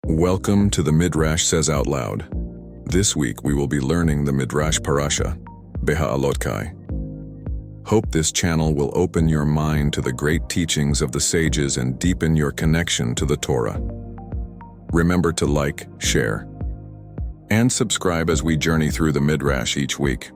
Welcome to the Midrash Says Out Loud. This week we will be learning the Midrash Parasha, BEHA'ALOTCHA. Hope this channel will open your mind to the great teachings of the sages and deepen your connection to the Torah. Remember to like, share, and subscribe as we journey through the Midrash each week.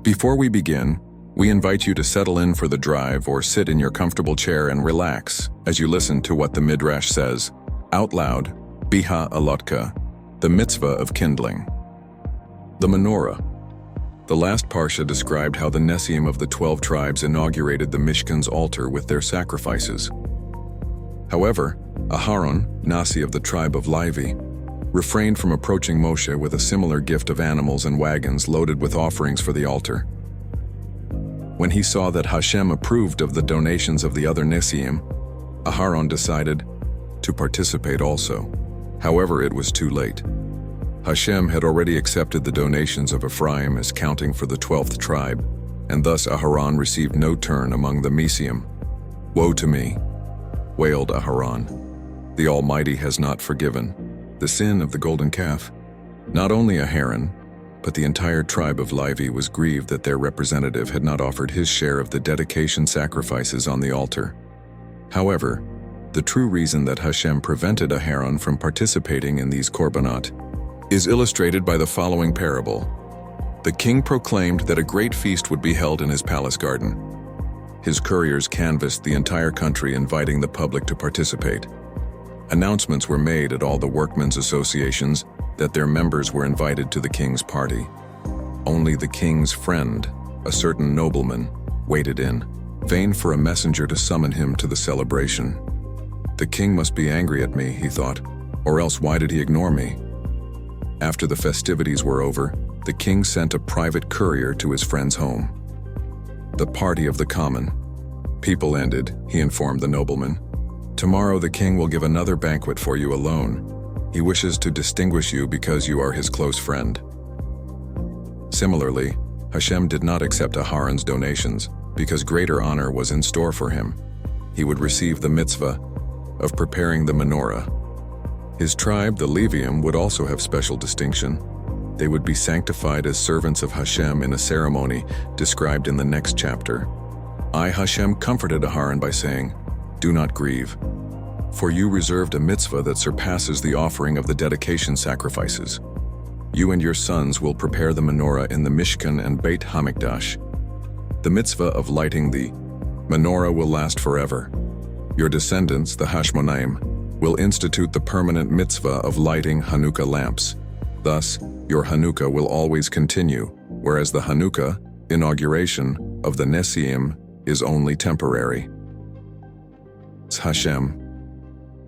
Before we begin, we invite you to settle in for the drive or sit in your comfortable chair and relax as you listen to what the Midrash says out loud. BEHA'ALOTCHA, the mitzvah of kindling. The Menorah. The last Parsha described how the Nesiim of the 12 tribes inaugurated the Mishkan's altar with their sacrifices. However, Aharon, Nasi of the tribe of Levi, refrained from approaching Moshe with a similar gift of animals and wagons loaded with offerings for the altar. When he saw that Hashem approved of the donations of the other Nesiim, Aharon decided to participate also. However, it was too late. Hashem had already accepted the donations of Ephraim as counting for the 12th tribe, and thus Aharon received no turn among the Nesiim. "Woe to me," wailed Aharon. "The Almighty has not forgiven the sin of the golden calf." Not only Aharon, but the entire tribe of Levi was grieved that their representative had not offered his share of the dedication sacrifices on the altar. However, the true reason that Hashem prevented Aharon from participating in these korbanot is illustrated by the following parable. The king proclaimed that a great feast would be held in his palace garden. His couriers canvassed the entire country, inviting the public to participate. Announcements were made at all the workmen's associations that their members were invited to the king's party. Only the king's friend, a certain nobleman, waited in vain for a messenger to summon him to the celebration. "The king must be angry at me," he thought, "or else why did he ignore me?" After the festivities were over, the king sent a private courier to his friend's home. The party of the common people ended, he informed the nobleman. "Tomorrow the king will give another banquet for you alone. He wishes to distinguish you because you are his close friend." Similarly, Hashem did not accept Aharon's donations because greater honor was in store for him. He would receive the mitzvah of preparing the Menorah. His tribe, the Levium, would also have special distinction. They would be sanctified as servants of Hashem in a ceremony described in the next chapter. Hashem comforted Aharon by saying, "Do not grieve, for you reserved a mitzvah that surpasses the offering of the dedication sacrifices. You and your sons will prepare the Menorah in the Mishkan and Beit HaMikdash. The mitzvah of lighting the Menorah will last forever. Your descendants, the Hashmonaim, will institute the permanent mitzvah of lighting Chanukah lamps. Thus, your Chanukah will always continue, whereas the Chanukah inauguration of the Nesiim is only temporary." Hashem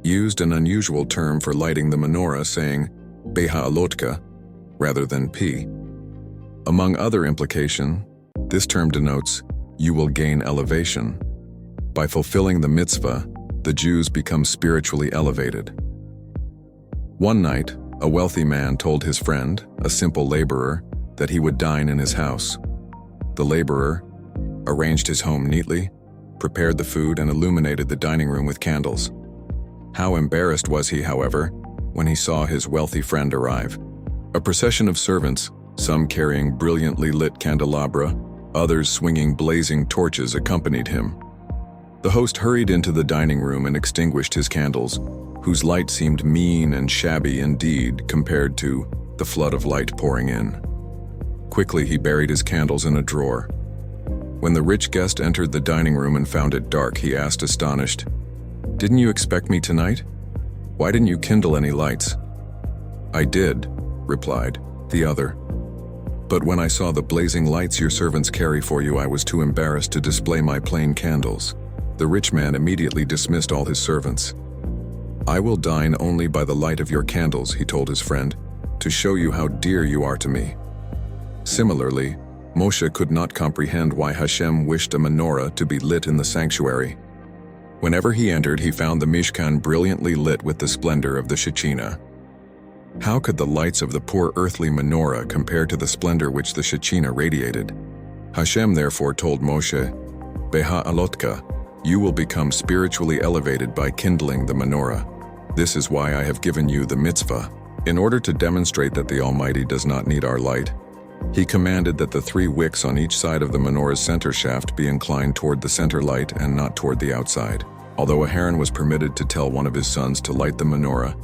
used an unusual term for lighting the Menorah, saying BEHA'ALOTCHA rather than P. Among other implications, this term denotes you will gain elevation. By fulfilling the mitzvah, the Jews become spiritually elevated. One night, a wealthy man told his friend, a simple laborer, that he would dine in his house. The laborer arranged his home neatly, prepared the food, and illuminated the dining room with candles. How embarrassed was he, however, when he saw his wealthy friend arrive. A procession of servants, some carrying brilliantly lit candelabra, others swinging blazing torches, accompanied him. The host hurried into the dining room and extinguished his candles, whose light seemed mean and shabby indeed compared to the flood of light pouring in. Quickly he buried his candles in a drawer. When the rich guest entered the dining room and found it dark, he asked, astonished, "Didn't you expect me tonight? Why didn't you kindle any lights?" "I did," replied the other. "But when I saw the blazing lights your servants carry for you, I was too embarrassed to display my plain candles." The rich man immediately dismissed all his servants. "I will dine only by the light of your candles," he told his friend, "to show you how dear you are to me." Similarly, Moshe could not comprehend why Hashem wished a menorah to be lit in the sanctuary. Whenever he entered, he found the Mishkan brilliantly lit with the splendor of the Shekinah. How could the lights of the poor earthly menorah compare to the splendor which the Shekinah radiated? Hashem therefore told Moshe, BEHA'ALOTCHA, you will become spiritually elevated by kindling the Menorah. This is why I have given you the mitzvah. In order to demonstrate that the Almighty does not need our light, He commanded that the 3 wicks on each side of the menorah's center shaft be inclined toward the center light and not toward the outside. Although Aharon was permitted to tell one of his sons to light the menorah,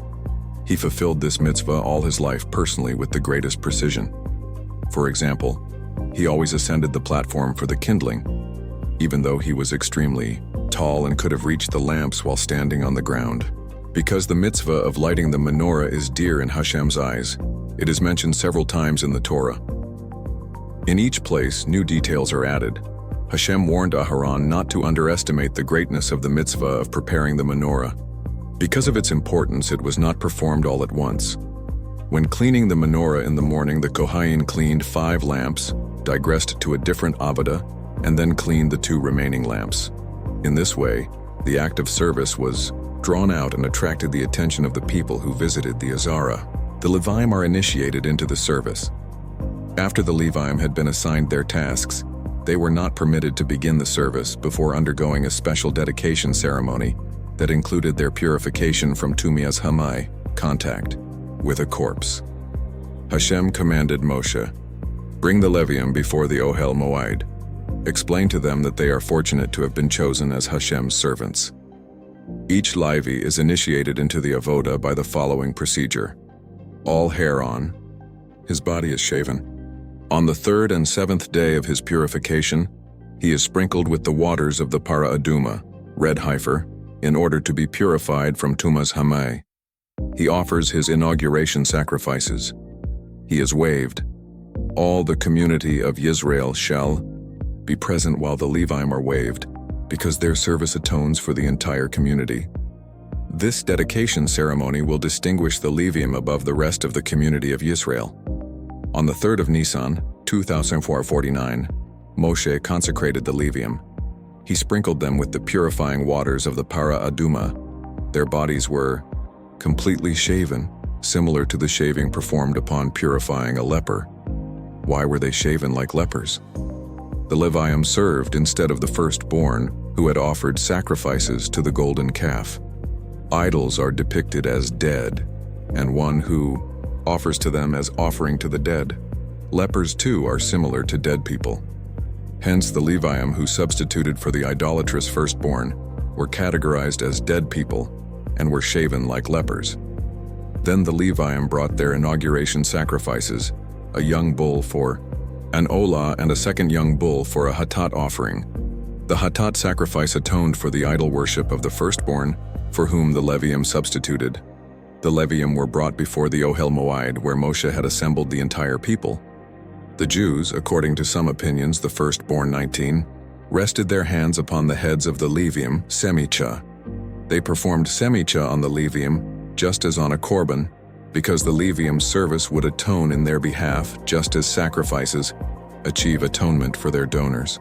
he fulfilled this mitzvah all his life personally with the greatest precision. For example, he always ascended the platform for the kindling, even though he was extremely tall and could have reached the lamps while standing on the ground. Because the mitzvah of lighting the menorah is dear in Hashem's eyes, it is mentioned several times in the Torah. In each place, new details are added. Hashem warned Aharon not to underestimate the greatness of the mitzvah of preparing the menorah. Because of its importance, it was not performed all at once. When cleaning the menorah in the morning, the Kohanim cleaned 5 lamps, digressed to a different avodah, and then cleaned the 2 remaining lamps. In this way, the act of service was drawn out and attracted the attention of the people who visited the Azara. The Leviim are initiated into the service. After the Leviim had been assigned their tasks, they were not permitted to begin the service before undergoing a special dedication ceremony that included their purification from tumias hamai, contact, with a corpse. Hashem commanded Moshe, "Bring the Leviim before the Ohel Moed. Explain to them that they are fortunate to have been chosen as Hashem's servants." Each Levi is initiated into the avodah by the following procedure. All hair on. His body is shaven. On the 3rd and 7th day of his purification, he is sprinkled with the waters of the Para Aduma, red heifer, in order to be purified from tumas hamai. He offers his inauguration sacrifices. He is waved. All the community of Yisrael shall be present while the Leviim are waved, because their service atones for the entire community. This dedication ceremony will distinguish the Leviim above the rest of the community of Yisrael. On the 3rd of Nisan, 2449, Moshe consecrated the Leviim. He sprinkled them with the purifying waters of the Para Aduma. Their bodies were completely shaven, similar to the shaving performed upon purifying a leper. Why were they shaven like lepers? The Leviim served instead of the firstborn, who had offered sacrifices to the golden calf. Idols are depicted as dead, and one who offers to them as offering to the dead. Lepers too are similar to dead people. Hence the Leviim who substituted for the idolatrous firstborn were categorized as dead people and were shaven like lepers. Then the Leviim brought their inauguration sacrifices, a young bull for an olah and a second young bull for a hatat offering. The hatat sacrifice atoned for the idol worship of the firstborn, for whom the Leviim substituted. The Leviim were brought before the Ohel Moed, where Moshe had assembled the entire people. The Jews, according to some opinions the firstborn 19, rested their hands upon the heads of the Leviim, semicha. They performed semicha on the Leviim, just as on a korban, because the Leviim's service would atone in their behalf, just as sacrifices achieve atonement for their donors.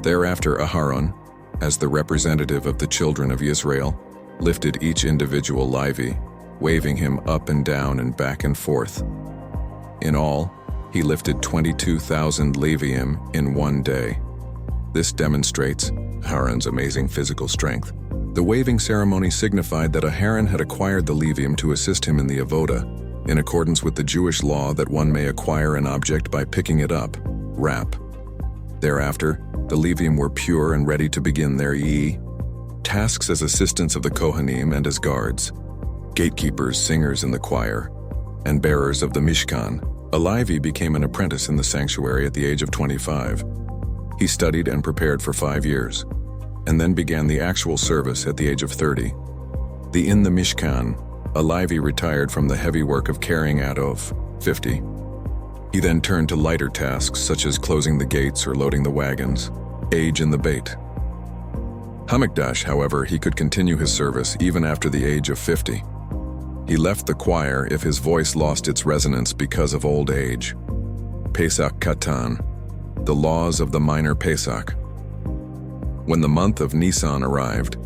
Thereafter Aharon, as the representative of the children of Israel, lifted each individual Levi, waving him up and down and back and forth. In all, he lifted 22,000 Leviim in one day. This demonstrates Aharon's amazing physical strength. The waving ceremony signified that Aharon had acquired the Leviim to assist him in the avodah, in accordance with the Jewish law that one may acquire an object by picking it up, wrap. Thereafter, the Leviim were pure and ready to begin their tasks as assistants of the Kohanim and as guards, gatekeepers, singers in the choir, and bearers of the Mishkan. A Levi became an apprentice in the sanctuary at the age of 25. He studied and prepared for 5 years, and then began the actual service at the age of 30. In the Mishkan, a Levi retired from the heavy work of carrying out of 50. He then turned to lighter tasks such as closing the gates or loading the wagons, age in the Beit Hamikdash. However, he could continue his service even after the age of 50. He left the choir if his voice lost its resonance because of old age. Pesach Katan, the laws of the minor Pesach. When the month of Nisan arrived,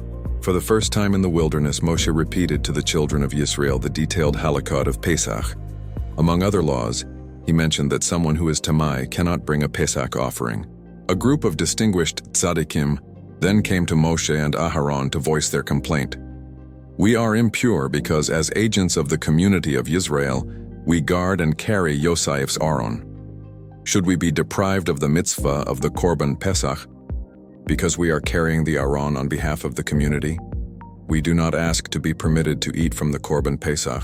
for the first time in the wilderness, Moshe repeated to the children of Yisrael the detailed halakot of Pesach. Among other laws, he mentioned that someone who is tamai cannot bring a Pesach offering. A group of distinguished tzaddikim then came to Moshe and Aharon to voice their complaint. We are impure because as agents of the community of Israel, we guard and carry Yosef's Aharon. Should we be deprived of the mitzvah of the Korban Pesach because we are carrying the Aharon on behalf of the community? We do not ask to be permitted to eat from the Korban Pesach.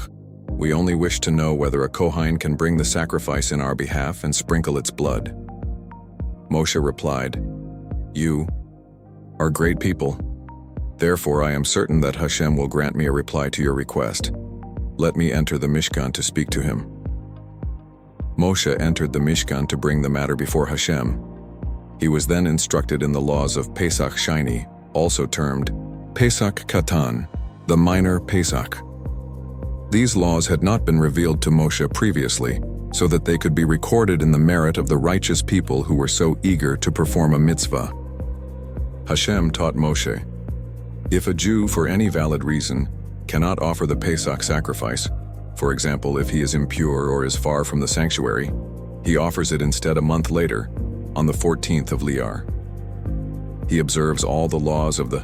We only wish to know whether a Kohen can bring the sacrifice in our behalf and sprinkle its blood. Moshe replied, "You are great people. Therefore I am certain that Hashem will grant me a reply to your request. Let me enter the Mishkan to speak to him." Moshe entered the Mishkan to bring the matter before Hashem. He was then instructed in the laws of Pesach Sheni, also termed Pesach Katan, the minor Pesach. These laws had not been revealed to Moshe previously, so that they could be recorded in the merit of the righteous people who were so eager to perform a mitzvah. Hashem taught Moshe, if a Jew, for any valid reason, cannot offer the Pesach sacrifice, for example, if he is impure or is far from the sanctuary, he offers it instead a month later, on the 14th of Iyar. He observes all the laws of the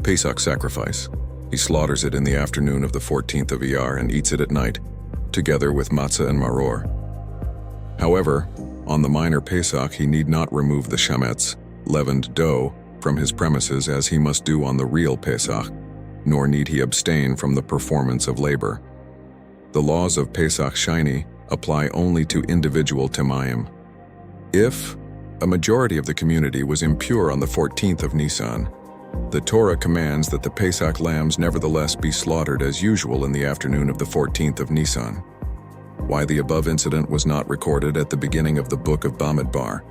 Pesach sacrifice. He slaughters it in the afternoon of the 14th of Iyar and eats it at night, together with matzah and maror. However, on the minor Pesach he need not remove the shametz, leavened dough, from his premises as he must do on the real Pesach, nor need he abstain from the performance of labor. The laws of Pesach Sheni apply only to individual Temayim. If a majority of the community was impure on the 14th of Nisan, the Torah commands that the Pesach lambs nevertheless be slaughtered as usual in the afternoon of the 14th of Nisan. Why the above incident was not recorded at the beginning of the book of Bamidbar.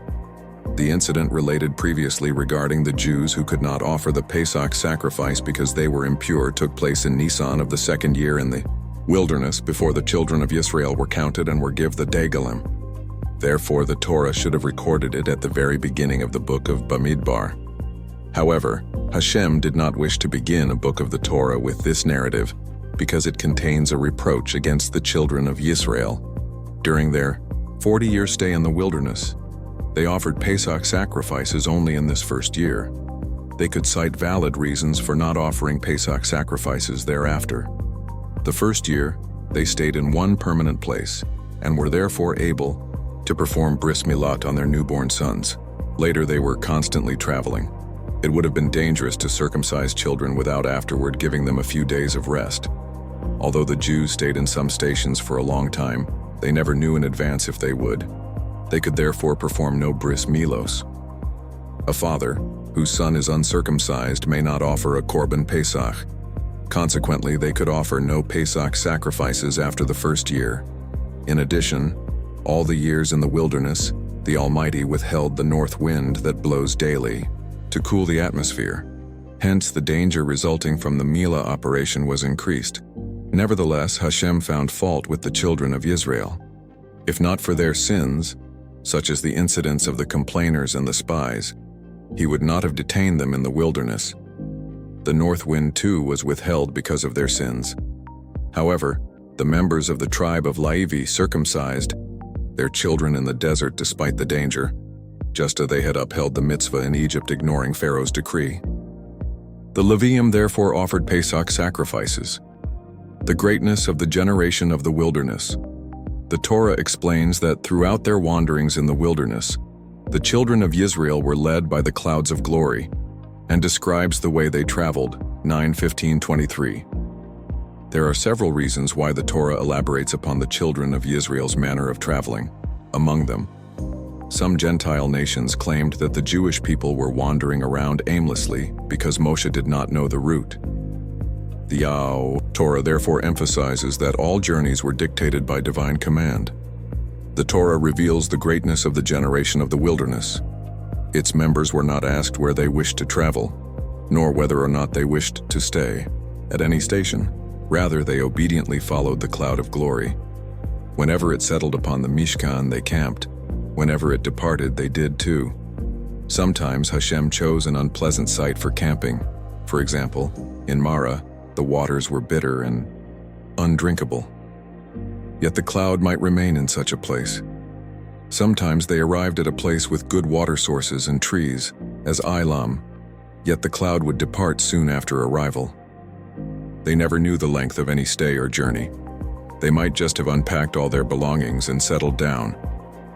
The incident related previously regarding the Jews who could not offer the Pesach sacrifice because they were impure took place in Nisan of the second year in the wilderness before the children of Israel were counted and were given the Degalim. Therefore the Torah should have recorded it at the very beginning of the book of Bamidbar. However, Hashem did not wish to begin a book of the Torah with this narrative because it contains a reproach against the children of Israel. During their 40-year stay in the wilderness, they offered Pesach sacrifices only in this first year. They could cite valid reasons for not offering Pesach sacrifices thereafter. The first year, they stayed in one permanent place and were therefore able to perform bris milat on their newborn sons. Later they were constantly traveling. It would have been dangerous to circumcise children without afterward giving them a few days of rest. Although the Jews stayed in some stations for a long time, they never knew in advance if they would. They could therefore perform no bris milos. A father whose son is uncircumcised may not offer a Korban Pesach. Consequently, they could offer no Pesach sacrifices after the first year. In addition, all the years in the wilderness, the Almighty withheld the north wind that blows daily to cool the atmosphere. Hence, the danger resulting from the Milah operation was increased. Nevertheless, Hashem found fault with the children of Israel. If not for their sins, such as the incidents of the complainers and the spies, he would not have detained them in the wilderness. The north wind too was withheld because of their sins. However, the members of the tribe of Levi circumcised their children in the desert despite the danger, just as they had upheld the mitzvah in Egypt ignoring Pharaoh's decree. The Levium therefore offered Pesach sacrifices. The greatness of the generation of the wilderness. The Torah explains that throughout their wanderings in the wilderness, the children of Israel were led by the clouds of glory, and describes the way they traveled, 9:15-23. There are several reasons why the Torah elaborates upon the children of Israel's manner of traveling. Among them, some Gentile nations claimed that the Jewish people were wandering around aimlessly because Moshe did not know the route. The Torah therefore emphasizes that all journeys were dictated by divine command. The Torah reveals the greatness of the generation of the wilderness. Its members were not asked where they wished to travel, nor whether or not they wished to stay at any station. Rather, they obediently followed the cloud of glory. Whenever it settled upon the Mishkan, they camped. Whenever it departed, they did too. Sometimes Hashem chose an unpleasant site for camping. For example, in Marah, the waters were bitter and undrinkable. Yet the cloud might remain in such a place. Sometimes they arrived at a place with good water sources and trees, as Ilam, yet the cloud would depart soon after arrival. They never knew the length of any stay or journey. They might just have unpacked all their belongings and settled down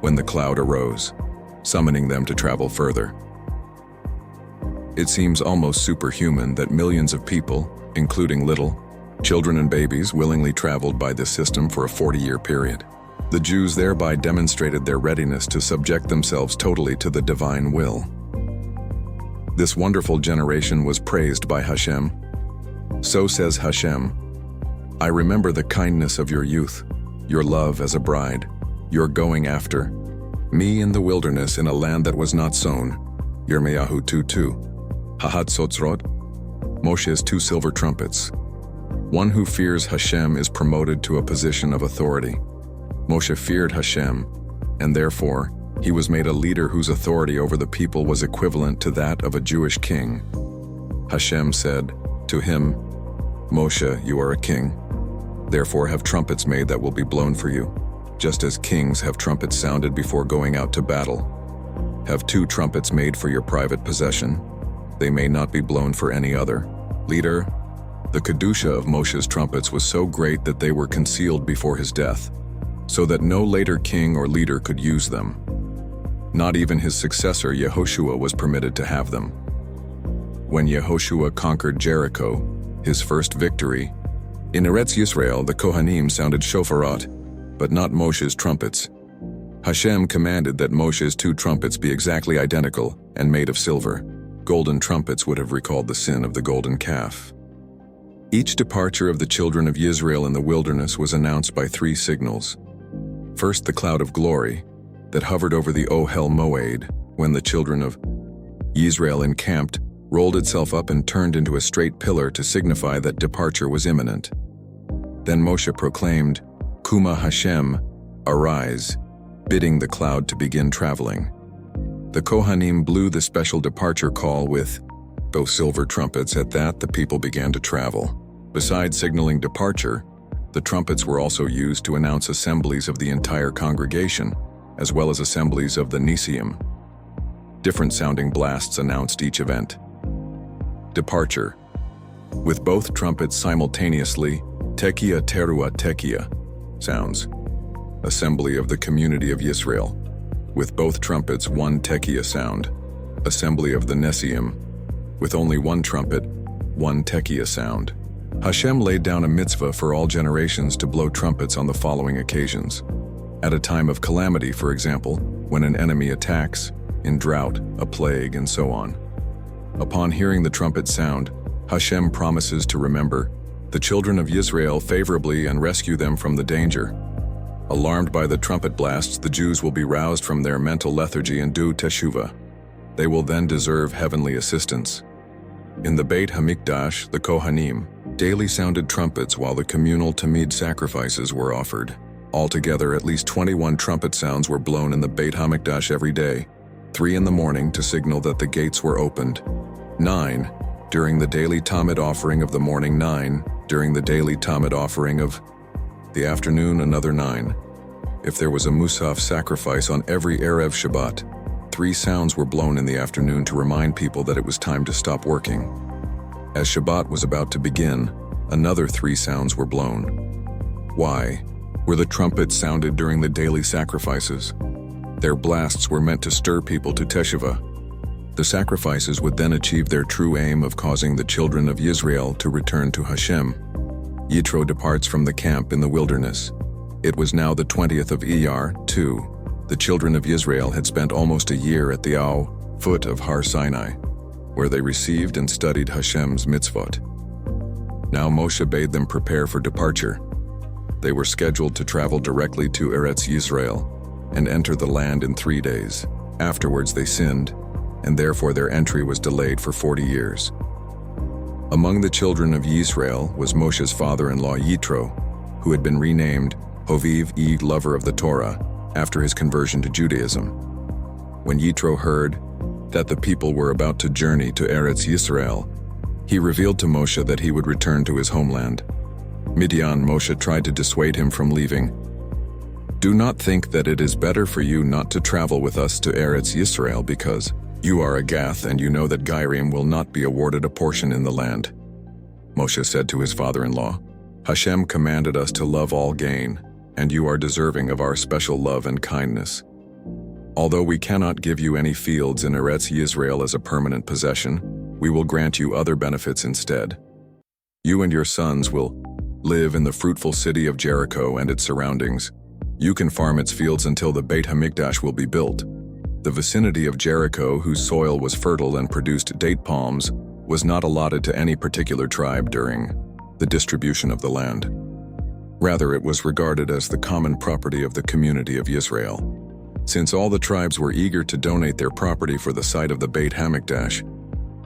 when the cloud arose, summoning them to travel further. It seems almost superhuman that millions of people, including little children and babies, willingly traveled by this system for a 40-year period. The Jews thereby demonstrated their readiness to subject themselves totally to the divine will. This wonderful generation was praised by Hashem. So says Hashem, "I remember the kindness of your youth, your love as a bride, your going after me in the wilderness in a land that was not sown." Yirmiyahu 2:2. Hahatzotzrot, Moshe's 2 silver trumpets. One who fears Hashem is promoted to a position of authority. Moshe feared Hashem, and therefore, he was made a leader whose authority over the people was equivalent to that of a Jewish king. Hashem said to him, "Moshe, you are a king. Therefore have trumpets made that will be blown for you, just as kings have trumpets sounded before going out to battle. Have 2 trumpets made for your private possession. They may not be blown for any other leader." The kedusha of Moshe's trumpets was so great that they were concealed before his death, so that no later king or leader could use them. Not even his successor Yehoshua was permitted to have them. When Yehoshua conquered Jericho, his first victory, in Eretz Yisrael the Kohanim sounded shofarot, but not Moshe's trumpets. Hashem commanded that Moshe's 2 trumpets be exactly identical and made of silver. Golden trumpets would have recalled the sin of the golden calf. Each departure of the children of Israel in the wilderness was announced by 3 signals. First, the cloud of glory that hovered over the Ohel Moed when the children of Israel encamped rolled itself up and turned into a straight pillar to signify that departure was imminent. Then Moshe proclaimed, "Kuma Hashem, arise," bidding the cloud to begin traveling. The Kohanim blew the special departure call with those silver trumpets. At that, the people began to travel. Besides signaling departure, the trumpets were also used to announce assemblies of the entire congregation, as well as assemblies of the Nisiim. Different sounding blasts announced each event. Departure. With both trumpets simultaneously, Tekiah Teruah Tekiah sounds. Assembly of the community of Israel. With both trumpets, 1 Tekiah sound. Assembly of the Nesiim. With only 1 trumpet, 1 Tekiah sound. Hashem laid down a mitzvah for all generations to blow trumpets on the following occasions. At a time of calamity, for example, when an enemy attacks, in drought, a plague, and so on. Upon hearing the trumpet sound, Hashem promises to remember the children of Israel favorably and rescue them from the danger. Alarmed by the trumpet blasts, the Jews will be roused from their mental lethargy and do teshuvah. They will then deserve heavenly assistance. In the Beit HaMikdash, the Kohanim daily sounded trumpets while the communal Tamid sacrifices were offered. Altogether, at least 21 trumpet sounds were blown in the Beit HaMikdash every day, 3 in the morning to signal that the gates were opened, 9 during the daily Tamid offering of the morning, 9 during the daily Tamid offering of the afternoon, another 9. If there was a Musaf sacrifice on every Erev Shabbat, 3 sounds were blown in the afternoon to remind people that it was time to stop working. As Shabbat was about to begin, another 3 sounds were blown. Why were the trumpets sounded during the daily sacrifices? Their blasts were meant to stir people to teshuvah. The sacrifices would then achieve their true aim of causing the children of Israel to return to Hashem. Yitro departs from the camp in the wilderness. It was now the 20th of Iyar, 2. The children of Israel had spent almost a year at the foot of Har Sinai, where they received and studied Hashem's mitzvot. Now Moshe bade them prepare for departure. They were scheduled to travel directly to Eretz Yisrael and enter the land in 3 days. Afterwards they sinned, and therefore their entry was delayed for 40 years. Among the children of Yisrael was Moshe's father-in-law Yitro, who had been renamed Hoviv, lover of the Torah, after his conversion to Judaism. When Yitro heard that the people were about to journey to Eretz Yisrael, he revealed to Moshe that he would return to his homeland. Midian, Moshe tried to dissuade him from leaving. "Do not think that it is better for you not to travel with us to Eretz Yisrael, because you are a Gath and you know that Gairim will not be awarded a portion in the land." Moshe said to his father-in-law. "Hashem commanded us to love all gain, and you are deserving of our special love and kindness. Although we cannot give you any fields in Eretz Yisrael as a permanent possession, we will grant you other benefits instead. You and your sons will live in the fruitful city of Jericho and its surroundings. You can farm its fields until the Beit HaMikdash will be built." The vicinity of Jericho, whose soil was fertile and produced date palms, was not allotted to any particular tribe during the distribution of the land. Rather, it was regarded as the common property of the community of Israel. Since all the tribes were eager to donate their property for the site of the Beit HaMikdash,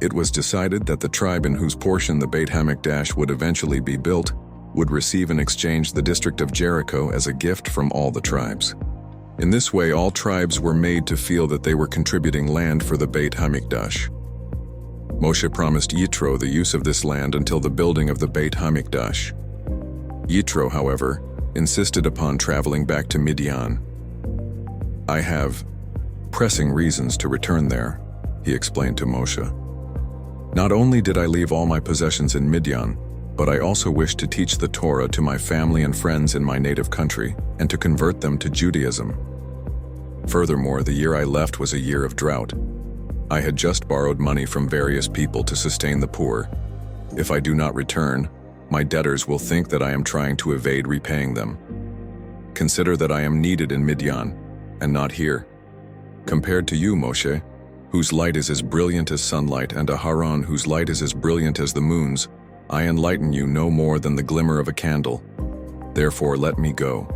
it was decided that the tribe in whose portion the Beit HaMikdash would eventually be built would receive in exchange the district of Jericho as a gift from all the tribes. In this way, all tribes were made to feel that they were contributing land for the Beit HaMikdash. Moshe promised Yitro the use of this land until the building of the Beit HaMikdash. Yitro, however, insisted upon traveling back to Midian. "I have pressing reasons to return there," he explained to Moshe. "Not only did I leave all my possessions in Midian, but I also wish to teach the Torah to my family and friends in my native country and to convert them to Judaism. Furthermore, the year I left was a year of drought. I had just borrowed money from various people to sustain the poor. If I do not return, my debtors will think that I am trying to evade repaying them. Consider that I am needed in Midian, and not here. Compared to you, Moshe, whose light is as brilliant as sunlight, and Aharon, whose light is as brilliant as the moons, I enlighten you no more than the glimmer of a candle. Therefore let me go."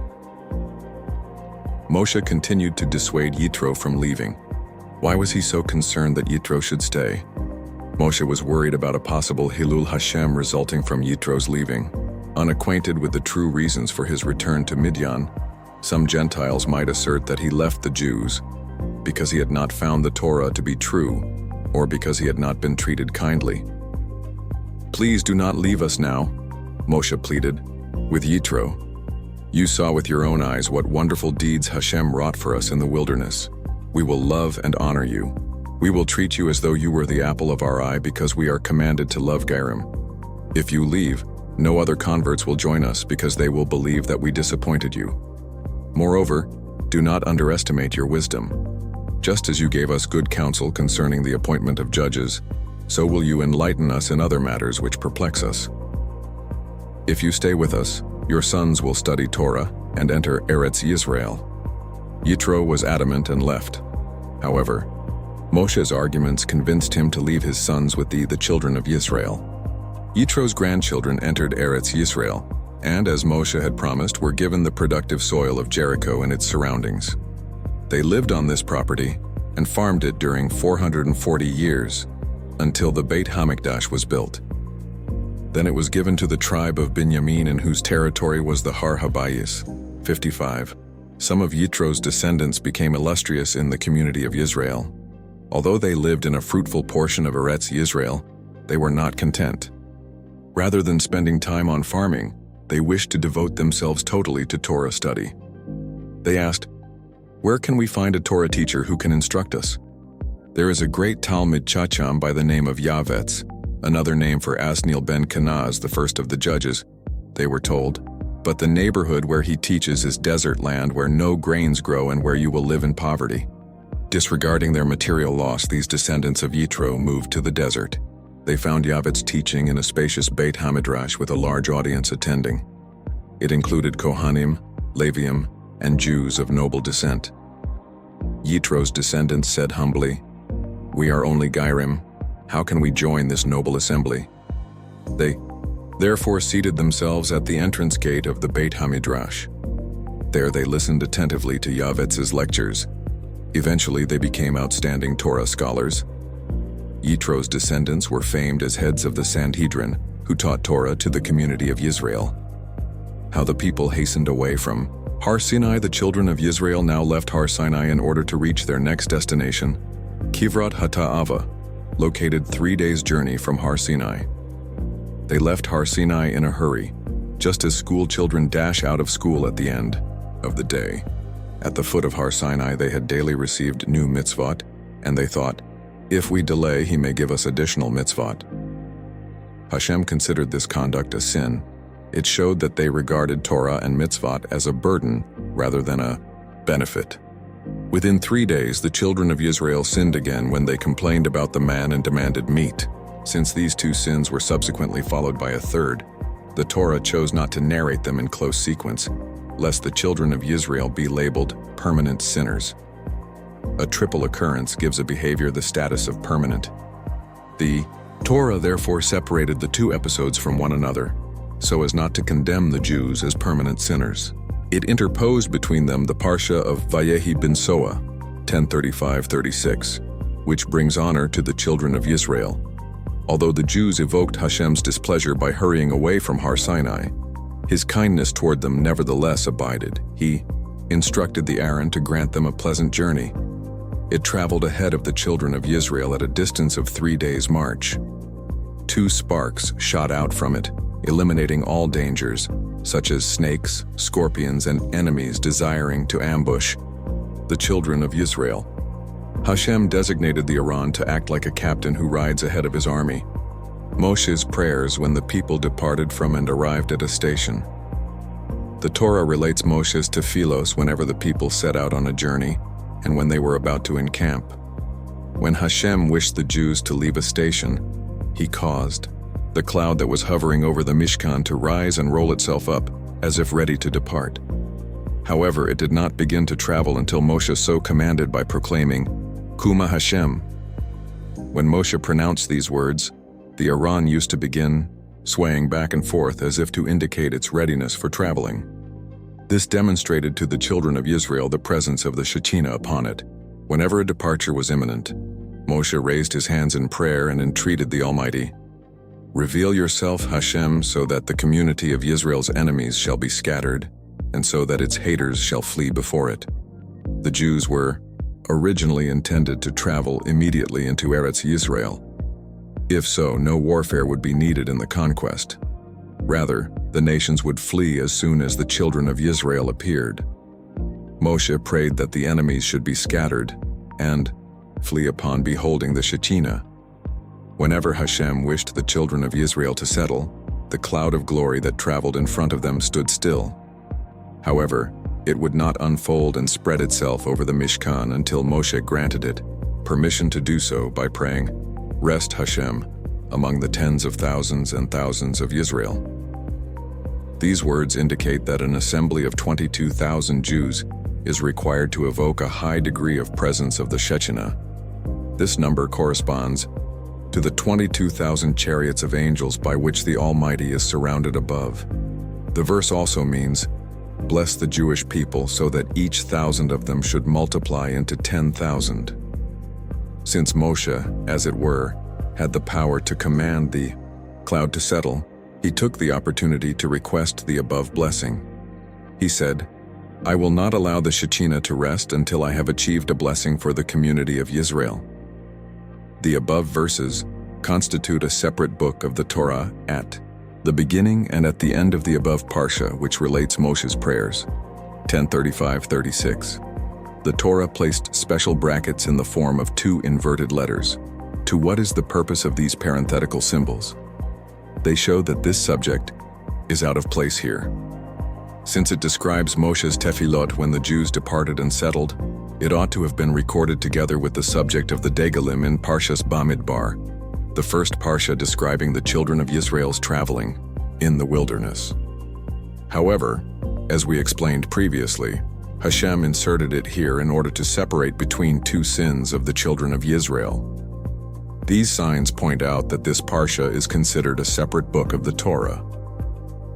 Moshe continued to dissuade Yitro from leaving. Why was he so concerned that Yitro should stay? Moshe was worried about a possible Hilul Hashem resulting from Yitro's leaving. Unacquainted with the true reasons for his return to Midian, some Gentiles might assert that he left the Jews because he had not found the Torah to be true, or because he had not been treated kindly. "Please do not leave us now," Moshe pleaded with Yitro. "You saw with your own eyes what wonderful deeds Hashem wrought for us in the wilderness. We will love and honor you. We will treat you as though you were the apple of our eye because we are commanded to love Gairim. If you leave, no other converts will join us because they will believe that we disappointed you. Moreover, do not underestimate your wisdom. Just as you gave us good counsel concerning the appointment of judges, so will you enlighten us in other matters which perplex us. If you stay with us, your sons will study Torah and enter Eretz Yisrael." Yitro was adamant and left. However, Moshe's arguments convinced him to leave his sons with the children of Yisrael. Yitro's grandchildren entered Eretz Yisrael, and as Moshe had promised, were given the productive soil of Jericho and its surroundings. They lived on this property and farmed it during 440 years, until the Beit HaMikdash was built. Then it was given to the tribe of Binyamin, in whose territory was the Har Habayis. 55. Some of Yitro's descendants became illustrious in the community of Israel. Although they lived in a fruitful portion of Eretz Yisrael, they were not content. Rather than spending time on farming, they wished to devote themselves totally to Torah study. They asked, "Where can we find a Torah teacher who can instruct us?" "There is a great Talmid Chacham by the name of Yavetz, another name for Asniel ben Kenaz, the first of the judges," they were told. "But the neighborhood where he teaches is desert land where no grains grow and where you will live in poverty." Disregarding their material loss, these descendants of Yitro moved to the desert. They found Yavet's teaching in a spacious Beit HaMidrash with a large audience attending. It included Kohanim, Leviim, and Jews of noble descent. Yitro's descendants said humbly, "We are only Gairim. How can we join this noble assembly?" They therefore seated themselves at the entrance gate of the Beit HaMidrash. There they listened attentively to Yavetz's lectures. Eventually they became outstanding Torah scholars. Yitro's descendants were famed as heads of the Sanhedrin, who taught Torah to the community of Israel. How the people hastened away from Har Sinai. The children of Israel now left Har Sinai in order to reach their next destination, Kivrat Hata'ava, located 3 days' journey from Har Sinai. They left Har Sinai in a hurry, just as school children dash out of school at the end of the day. At the foot of Har Sinai they had daily received new mitzvot, and they thought, "If we delay, he may give us additional mitzvot." Hashem considered this conduct a sin. It showed that they regarded Torah and mitzvot as a burden rather than a benefit. Within 3 days, the children of Israel sinned again when they complained about the man and demanded meat. Since these 2 sins were subsequently followed by a third, the Torah chose not to narrate them in close sequence, lest the children of Israel be labeled permanent sinners. A triple occurrence gives a behavior the status of permanent. The Torah therefore separated the 2 episodes from one another, so as not to condemn the Jews as permanent sinners. It interposed between them the Parasha of Vayehi bin Soa, 10:35-36, which brings honor to the children of Israel. Although the Jews evoked Hashem's displeasure by hurrying away from Har Sinai, his kindness toward them nevertheless abided. He instructed the Aharon to grant them a pleasant journey. It traveled ahead of the children of Israel at a distance of 3 days' march. 2 sparks shot out from it, eliminating all dangers, such as snakes, scorpions, and enemies desiring to ambush the children of Israel. Hashem designated the Aharon to act like a captain who rides ahead of his army. Moshe's prayers when the people departed from and arrived at a station. The Torah relates Moshe's tefillos whenever the people set out on a journey and when they were about to encamp. When Hashem wished the Jews to leave a station, he caused the cloud that was hovering over the Mishkan to rise and roll itself up, as if ready to depart. However, it did not begin to travel until Moshe so commanded by proclaiming, Kuma Hashem. When Moshe pronounced these words, the Aharon used to begin swaying back and forth as if to indicate its readiness for traveling. This demonstrated to the children of Israel the presence of the Shekinah upon it. Whenever a departure was imminent, Moshe raised his hands in prayer and entreated the Almighty, Reveal yourself, Hashem, so that the community of Israel's enemies shall be scattered, and so that its haters shall flee before it. The Jews were originally intended to travel immediately into Eretz Yisrael. If so, no warfare would be needed in the conquest. Rather, the nations would flee as soon as the children of Israel appeared. Moshe prayed that the enemies should be scattered and flee upon beholding the Shekinah. Whenever Hashem wished the children of Israel to settle, the cloud of glory that traveled in front of them stood still. However, it would not unfold and spread itself over the Mishkan until Moshe granted it permission to do so by praying, Rest Hashem, among the tens of thousands and thousands of Israel. These words indicate that an assembly of 22,000 Jews is required to evoke a high degree of presence of the Shekinah. This number corresponds to the 22,000 chariots of angels by which the Almighty is surrounded above. The verse also means, Bless the Jewish people so that each 1,000 of them should multiply into 10,000. Since Moshe, as it were, had the power to command the cloud to settle, he took the opportunity to request the above blessing. He said, I will not allow the Shekinah to rest until I have achieved a blessing for the community of Israel. The above verses constitute a separate book of the Torah at the beginning and at the end of the above Parasha, which relates Moshe's prayers, 10:35-36. The Torah placed special brackets in the form of 2 inverted letters. To what is the purpose of these parenthetical symbols? They show that this subject is out of place here. Since it describes Moshe's tefillot when the Jews departed and settled, it ought to have been recorded together with the subject of the Degalim in Parshas Bamidbar, the first Parsha describing the children of Israel's traveling in the wilderness. However, as we explained previously, Hashem inserted it here in order to separate between 2 sins of the children of Israel. These signs point out that this Parsha is considered a separate book of the Torah.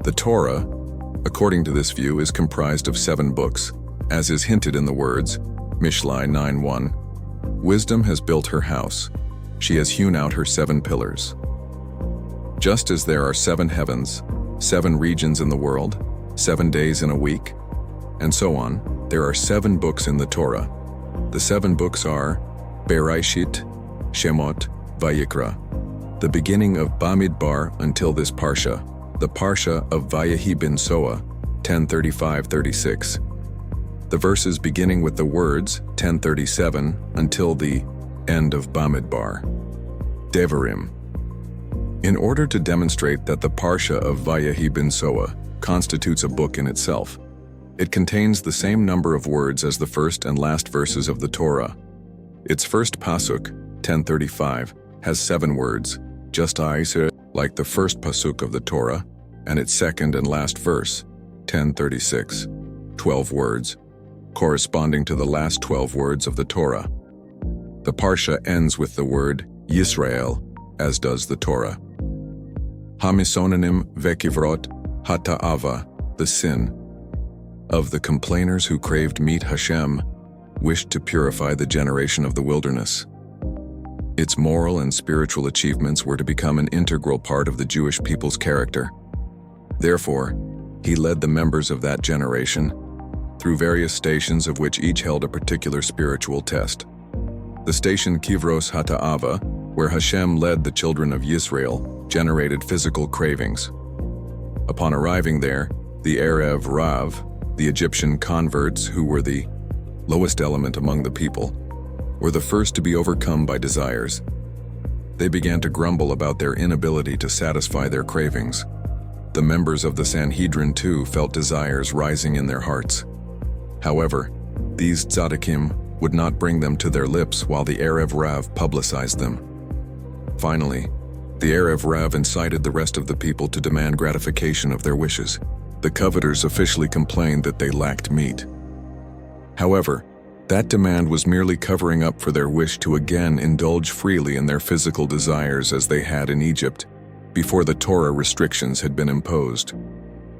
The Torah, according to this view, is comprised of 7 books, as is hinted in the words, Mishlai 9:1, Wisdom has built her house. She has hewn out her 7 pillars. Just as there are 7 heavens, 7 regions in the world, 7 days in a week, and so on, there are 7 books in the Torah. The 7 books are Bereshit, Shemot, Vayikra, the beginning of Bamidbar until this Parsha, the Parsha of Vayehi bin Soa, 10:35-36. The verses beginning with the words 10:37 until the end of Bamidbar. Devarim. In order to demonstrate that the Parsha of Vayehi ben Soa constitutes a book in itself, it contains the same number of words as the first and last verses of the Torah. Its first pasuk, 10:35, has 7 words, just like the first pasuk of the Torah, and its second and last verse, 10:36, 12 words, corresponding to the last 12 words of the Torah. The Parsha ends with the word Yisrael, as does the Torah. Hamisonanim vekivrot hata'ava, the sin of the complainers who craved meat. Hashem wished to purify the generation of the wilderness. Its moral and spiritual achievements were to become an integral part of the Jewish people's character. Therefore, he led the members of that generation through various stations of which each held a particular spiritual test. The station Kivros Hata'ava, where Hashem led the children of Yisrael, generated physical cravings. Upon arriving there, the Erev Rav, the Egyptian converts who were the lowest element among the people, were the first to be overcome by desires. They began to grumble about their inability to satisfy their cravings. The members of the Sanhedrin too felt desires rising in their hearts. However, these tzaddikim would not bring them to their lips while the Erev Rav publicized them. Finally, the Erev Rav incited the rest of the people to demand gratification of their wishes. The coveters officially complained that they lacked meat. However, that demand was merely covering up for their wish to again indulge freely in their physical desires as they had in Egypt, before the Torah restrictions had been imposed.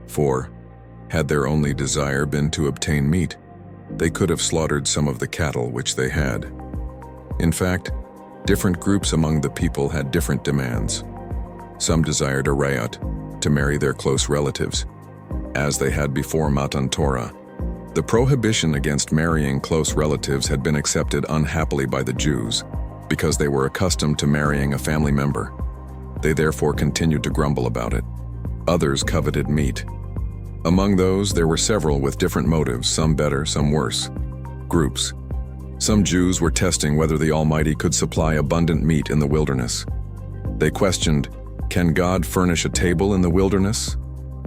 For, had their only desire been to obtain meat, they could have slaughtered some of the cattle which they had. In fact, different groups among the people had different demands. Some desired a rayat, to marry their close relatives, as they had before Matan Torah. The prohibition against marrying close relatives had been accepted unhappily by the Jews, because they were accustomed to marrying a family member. They therefore continued to grumble about it. Others coveted meat. Among those, there were several with different motives, some better, some worse. Groups. Some Jews were testing whether the Almighty could supply abundant meat in the wilderness. They questioned, can God furnish a table in the wilderness?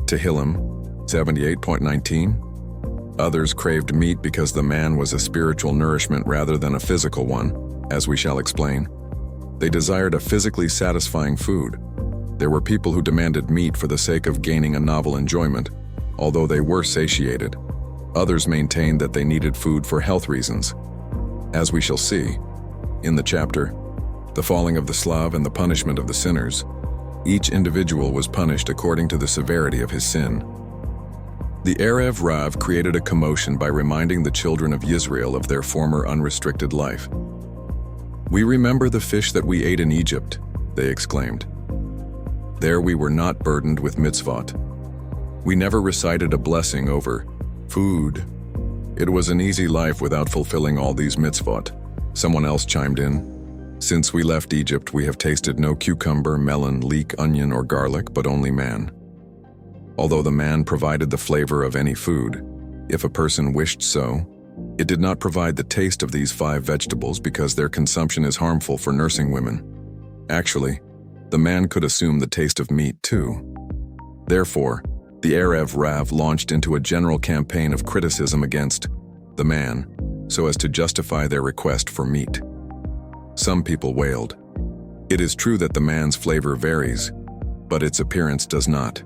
Tehillim 78:19. Others craved meat because the man was a spiritual nourishment rather than a physical one, as we shall explain. They desired a physically satisfying food. There were people who demanded meat for the sake of gaining a novel enjoyment, although they were satiated. Others maintained that they needed food for health reasons. As we shall see in the chapter, The Falling of the Slav and the Punishment of the Sinners, each individual was punished according to the severity of his sin. The Erev Rav created a commotion by reminding the children of Israel of their former unrestricted life. We remember the fish that we ate in Egypt, they exclaimed. There we were not burdened with mitzvot. We never recited a blessing over food. It was an easy life without fulfilling all these mitzvot. Someone else chimed in. Since we left Egypt, we have tasted no cucumber, melon, leek, onion, or garlic, but only man. Although the man provided the flavor of any food, if a person wished so, it did not provide the taste of these 5 vegetables because their consumption is harmful for nursing women. Actually, the man could assume the taste of meat too. Therefore, the Erev Rav launched into a general campaign of criticism against the man, so as to justify their request for meat. Some people wailed. It is true that the man's flavor varies, but its appearance does not.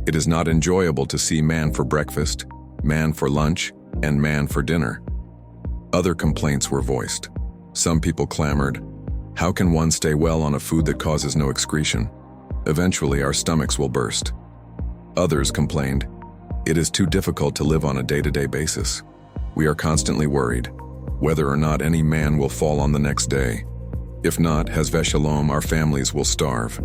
It is not enjoyable to see man for breakfast, man for lunch, and man for dinner. Other complaints were voiced. Some people clamored, how can one stay well on a food that causes no excretion? Eventually our stomachs will burst. Others complained, it is too difficult to live on a day-to-day basis. We are constantly worried whether or not any man will fall on the next day. If not, Hasve Shalom, our families will starve.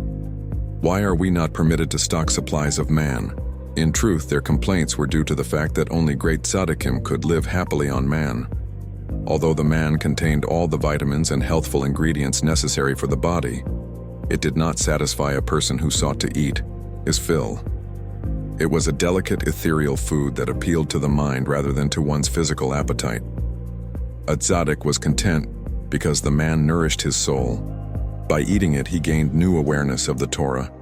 Why are we not permitted to stock supplies of man? In truth, their complaints were due to the fact that only great tzaddikim could live happily on man. Although the man contained all the vitamins and healthful ingredients necessary for the body, it did not satisfy a person who sought to eat his fill. It was a delicate, ethereal food that appealed to the mind rather than to one's physical appetite. A tzaddik was content because the man nourished his soul. By eating it, he gained new awareness of the Torah.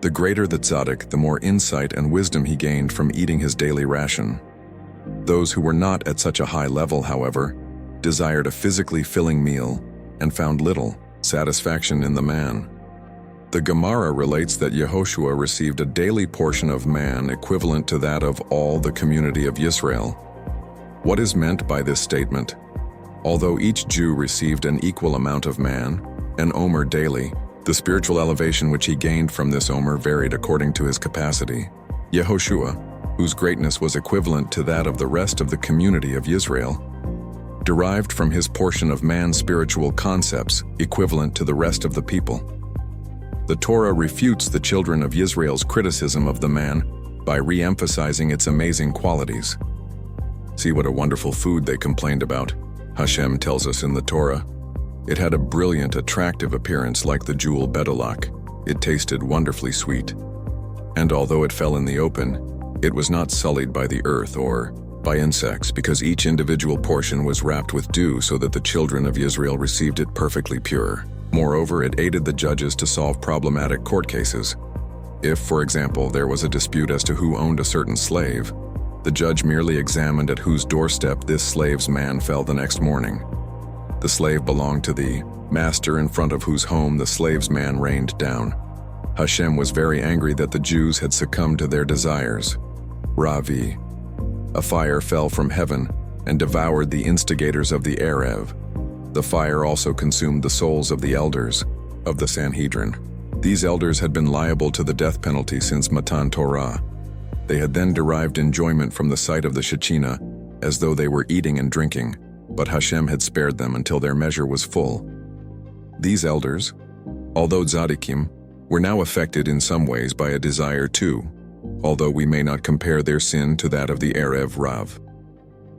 The greater the tzaddik, the more insight and wisdom he gained from eating his daily ration. Those who were not at such a high level, however, desired a physically filling meal and found little satisfaction in the man. The Gemara relates that Yehoshua received a daily portion of man equivalent to that of all the community of Israel. What is meant by this statement? Although each Jew received an equal amount of man, an omer daily, the spiritual elevation which he gained from this omer varied according to his capacity. Yehoshua, whose greatness was equivalent to that of the rest of the community of Israel, derived from his portion of man's spiritual concepts equivalent to the rest of the people. The Torah refutes the children of Israel's criticism of the man by re-emphasizing its amazing qualities. See what a wonderful food they complained about, Hashem tells us in the Torah. It had a brilliant, attractive appearance like the jewel BEHALOTCHA. It tasted wonderfully sweet. And although it fell in the open, it was not sullied by the earth or by insects, because each individual portion was wrapped with dew so that the children of Israel received it perfectly pure. Moreover, it aided the judges to solve problematic court cases. If, for example, there was a dispute as to who owned a certain slave, the judge merely examined at whose doorstep this slave's man fell the next morning. The slave belonged to the master in front of whose home the slave's man rained down. Hashem was very angry that the Jews had succumbed to their desires. Ravi. A fire fell from heaven and devoured the instigators of the Erev. The fire also consumed the souls of the elders of the Sanhedrin. These elders had been liable to the death penalty since Matan Torah. They had then derived enjoyment from the sight of the Shekinah, as though they were eating and drinking, but Hashem had spared them until their measure was full. These elders, although tzaddikim, were now affected in some ways by a desire too, although we may not compare their sin to that of the Erev Rav.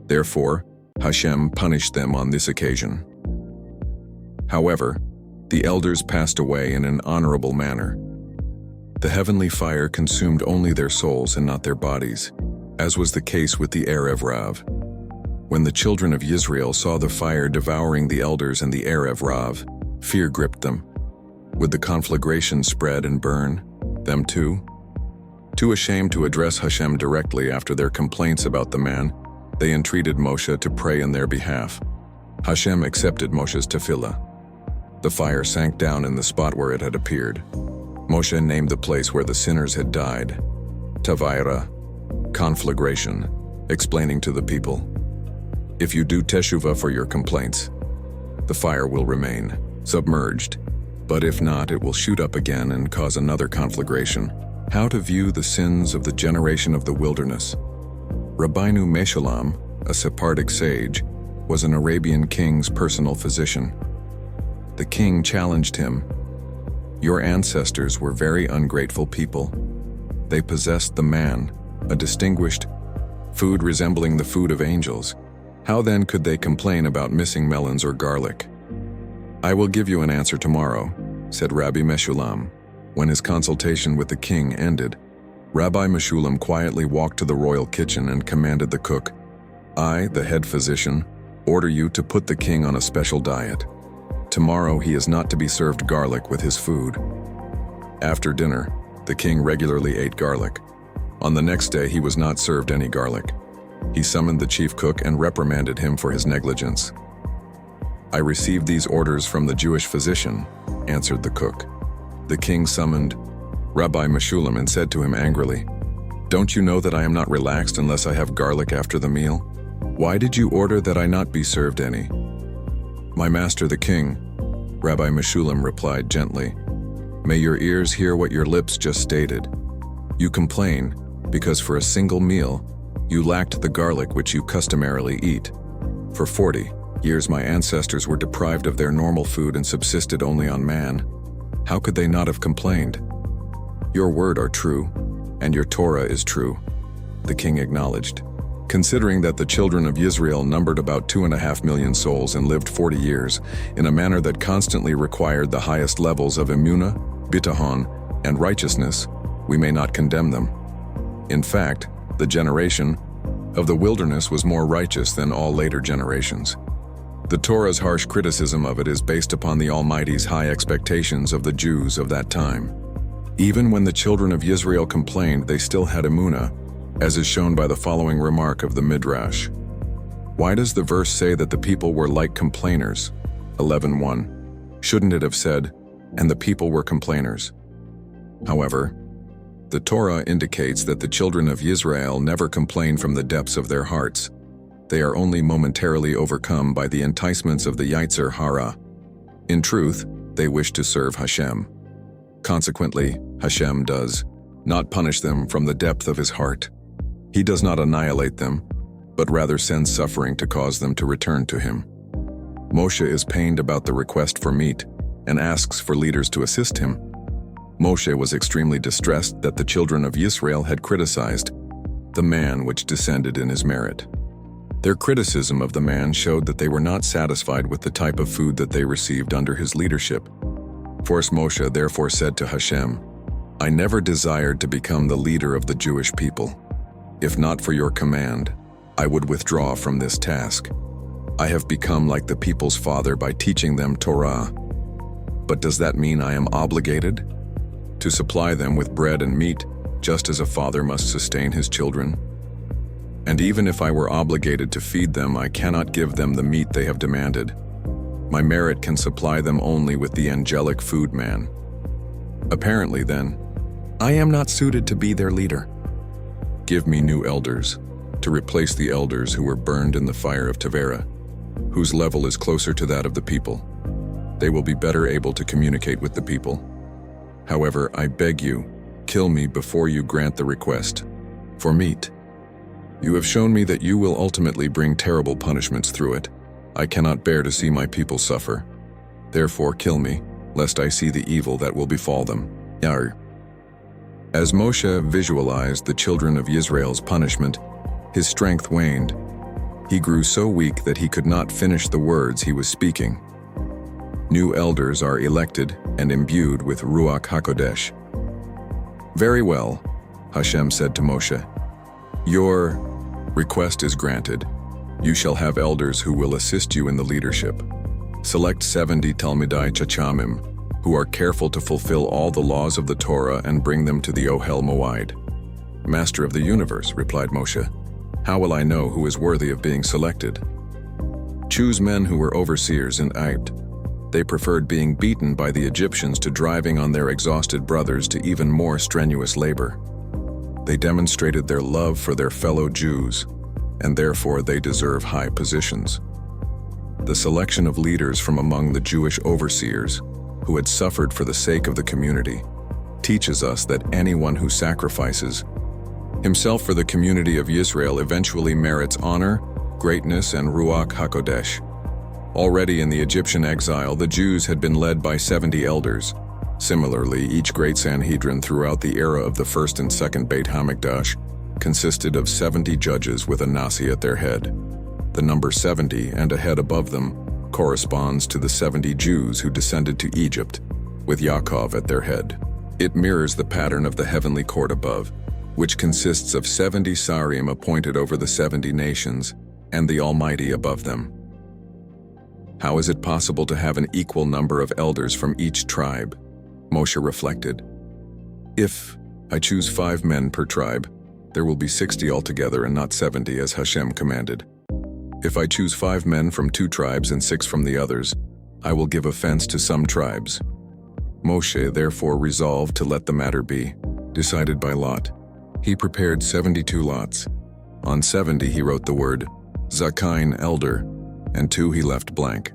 Therefore, Hashem punished them on this occasion. However, the elders passed away in an honorable manner. The heavenly fire consumed only their souls and not their bodies, as was the case with the Erev Rav. When the children of Israel saw the fire devouring the elders and the Erev Rav, fear gripped them. Would the conflagration spread and burn them too? Too ashamed to address Hashem directly after their complaints about the man, they entreated Moshe to pray in their behalf. Hashem accepted Moshe's tefillah. The fire sank down in the spot where it had appeared. Moshe named the place where the sinners had died Tavaira, conflagration, explaining to the people, "If you do teshuvah for your complaints, the fire will remain submerged, but if not, it will shoot up again and cause another conflagration." How to view the sins of the generation of the wilderness. Rabbeinu Meshulam, a Sephardic sage, was an Arabian king's personal physician. The king challenged him, "Your ancestors were very ungrateful people. They possessed the man, a distinguished food resembling the food of angels. How then could they complain about missing melons or garlic?" "I will give you an answer tomorrow," said Rabbi Meshulam. When his consultation with the king ended, Rabbi Meshulam quietly walked to the royal kitchen and commanded the cook, "I, the head physician, order you to put the king on a special diet. Tomorrow he is not to be served garlic with his food." After dinner, the king regularly ate garlic. On the next day he was not served any garlic. He summoned the chief cook and reprimanded him for his negligence. "I received these orders from the Jewish physician," answered the cook. The king summoned Rabbi Meshulam and said to him angrily, "Don't you know that I am not relaxed unless I have garlic after the meal? Why did you order that I not be served any?" "My master the king," Rabbi Meshulam replied gently, "may your ears hear what your lips just stated. You complain because for a single meal you lacked the garlic which you customarily eat. For 40 years my ancestors were deprived of their normal food and subsisted only on man. How could they not have complained? Your word are true, and your Torah is true," the king acknowledged. Considering that the children of Israel numbered about 2.5 million souls and lived 40 years, in a manner that constantly required the highest levels of emunah, bitahon, and righteousness, we may not condemn them. In fact, the generation of the wilderness was more righteous than all later generations. The Torah's harsh criticism of it is based upon the Almighty's high expectations of the Jews of that time. Even when the children of Israel complained, they still had emunah, as is shown by the following remark of the Midrash. Why does the verse say that the people were like complainers? 11:1. Shouldn't it have said, and the people were complainers? However, the Torah indicates that the children of Israel never complain from the depths of their hearts. They are only momentarily overcome by the enticements of the Yetzer Hara. In truth, they wish to serve Hashem. Consequently, Hashem does not punish them from the depth of his heart. He does not annihilate them, but rather sends suffering to cause them to return to him. Moshe is pained about the request for meat and asks for leaders to assist him. Moshe was extremely distressed that the children of Israel had criticized the man which descended in his merit. Their criticism of the man showed that they were not satisfied with the type of food that they received under his leadership. Force Moshe therefore said to Hashem, I never desired to become the leader of the Jewish people. If not for your command, I would withdraw from this task. I have become like the people's father by teaching them Torah. But does that mean I am obligated to supply them with bread and meat, just as a father must sustain his children? And even if I were obligated to feed them, I cannot give them the meat they have demanded. My merit can supply them only with the angelic food man. Apparently then, I am not suited to be their leader. Give me new elders, to replace the elders who were burned in the fire of Tavera, whose level is closer to that of the people. They will be better able to communicate with the people. However, I beg you, kill me before you grant the request for meat. You have shown me that you will ultimately bring terrible punishments through it. I cannot bear to see my people suffer. Therefore kill me, lest I see the evil that will befall them. Yar. As Moshe visualized the children of Israel's punishment, his strength waned. He grew so weak that he could not finish the words he was speaking. New elders are elected and imbued with Ruach HaKodesh. Very well, Hashem said to Moshe. Your request is granted. You shall have elders who will assist you in the leadership. Select 70 Talmidei Chachamim, who are careful to fulfill all the laws of the Torah and bring them to the Ohel Moed. Master of the universe, replied Moshe, how will I know who is worthy of being selected? Choose men who were overseers in Egypt. They preferred being beaten by the Egyptians to driving on their exhausted brothers to even more strenuous labor. They demonstrated their love for their fellow Jews, and therefore they deserve high positions. The selection of leaders from among the Jewish overseers, who had suffered for the sake of the community, teaches us that anyone who sacrifices himself for the community of Israel eventually merits honor, greatness, and Ruach HaKodesh. Already in the Egyptian exile, the Jews had been led by 70 elders. Similarly, each great Sanhedrin throughout the era of the first and second Beit HaMikdash consisted of 70 judges with a Nasi at their head. The number 70 and a head above them corresponds to the 70 Jews who descended to Egypt, with Yaakov at their head. It mirrors the pattern of the heavenly court above, which consists of 70 Sarim appointed over the 70 nations and the Almighty above them. How is it possible to have an equal number of elders from each tribe? Moshe reflected. If I choose 5 men per tribe, there will be 60 altogether and not 70 as Hashem commanded. If I choose 5 men from 2 tribes and 6 from the others, I will give offense to some tribes. Moshe therefore resolved to let the matter be decided by lot. He prepared 72 lots. On 70 he wrote the word Zakain, elder, and 2 he left blank.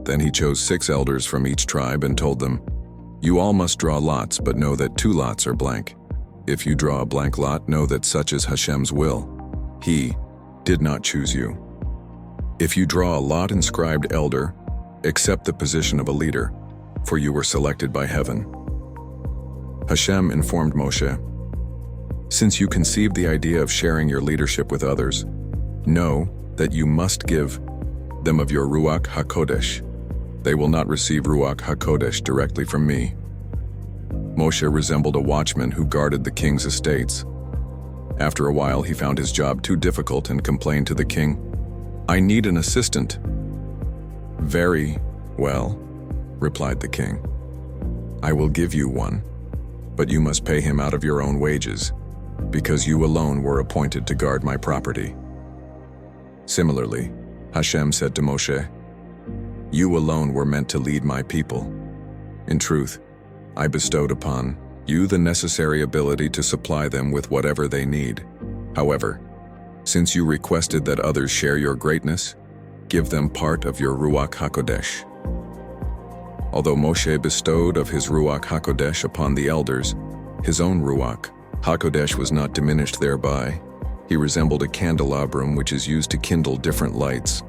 Then he chose 6 elders from each tribe and told them, you all must draw lots, but know that 2 lots are blank. If you draw a blank lot, know that such is Hashem's will. He did not choose you. If you draw a lot inscribed elder, accept the position of a leader, for you were selected by heaven. Hashem informed Moshe, since you conceived the idea of sharing your leadership with others, know that you must give them of your Ruach HaKodesh. They will not receive Ruach HaKodesh directly from me. Moshe resembled a watchman who guarded the king's estates. After a while, he found his job too difficult and complained to the king, I need an assistant. "Very well," replied the king. "I will give you one, but you must pay him out of your own wages, because you alone were appointed to guard my property." Similarly, Hashem said to Moshe, "You alone were meant to lead my people. In truth, I bestowed upon you the necessary ability to supply them with whatever they need. However, since you requested that others share your greatness, give them part of your Ruach HaKodesh." Although Moshe bestowed of his Ruach HaKodesh upon the elders, his own Ruach HaKodesh was not diminished thereby. He resembled a candelabrum which is used to kindle different lights.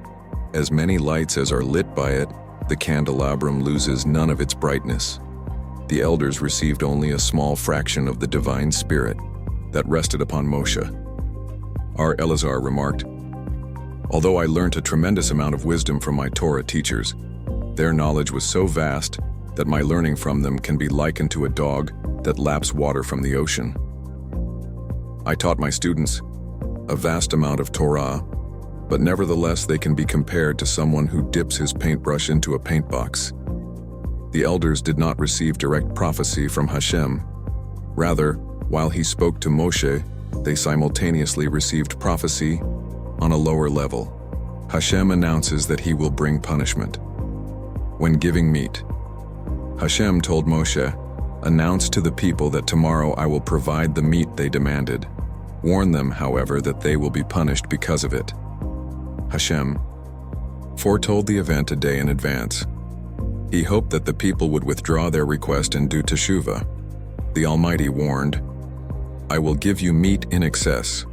As many lights as are lit by it, the candelabrum loses none of its brightness. The elders received only a small fraction of the divine spirit that rested upon Moshe. Our Elazar remarked, "Although I learnt a tremendous amount of wisdom from my Torah teachers, their knowledge was so vast that my learning from them can be likened to a dog that laps water from the ocean. I taught my students a vast amount of Torah, but nevertheless they can be compared to someone who dips his paintbrush into a paint box. The elders did not receive direct prophecy from Hashem. Rather, while he spoke to Moshe, they simultaneously received prophecy on a lower level. Hashem announces that he will bring punishment. When giving meat, Hashem told Moshe, "Announce to the people that tomorrow I will provide the meat they demanded. Warn them, however, that they will be punished because of it." Hashem foretold the event a day in advance. He hoped that the people would withdraw their request and do teshuvah. The Almighty warned, "I will give you meat in excess.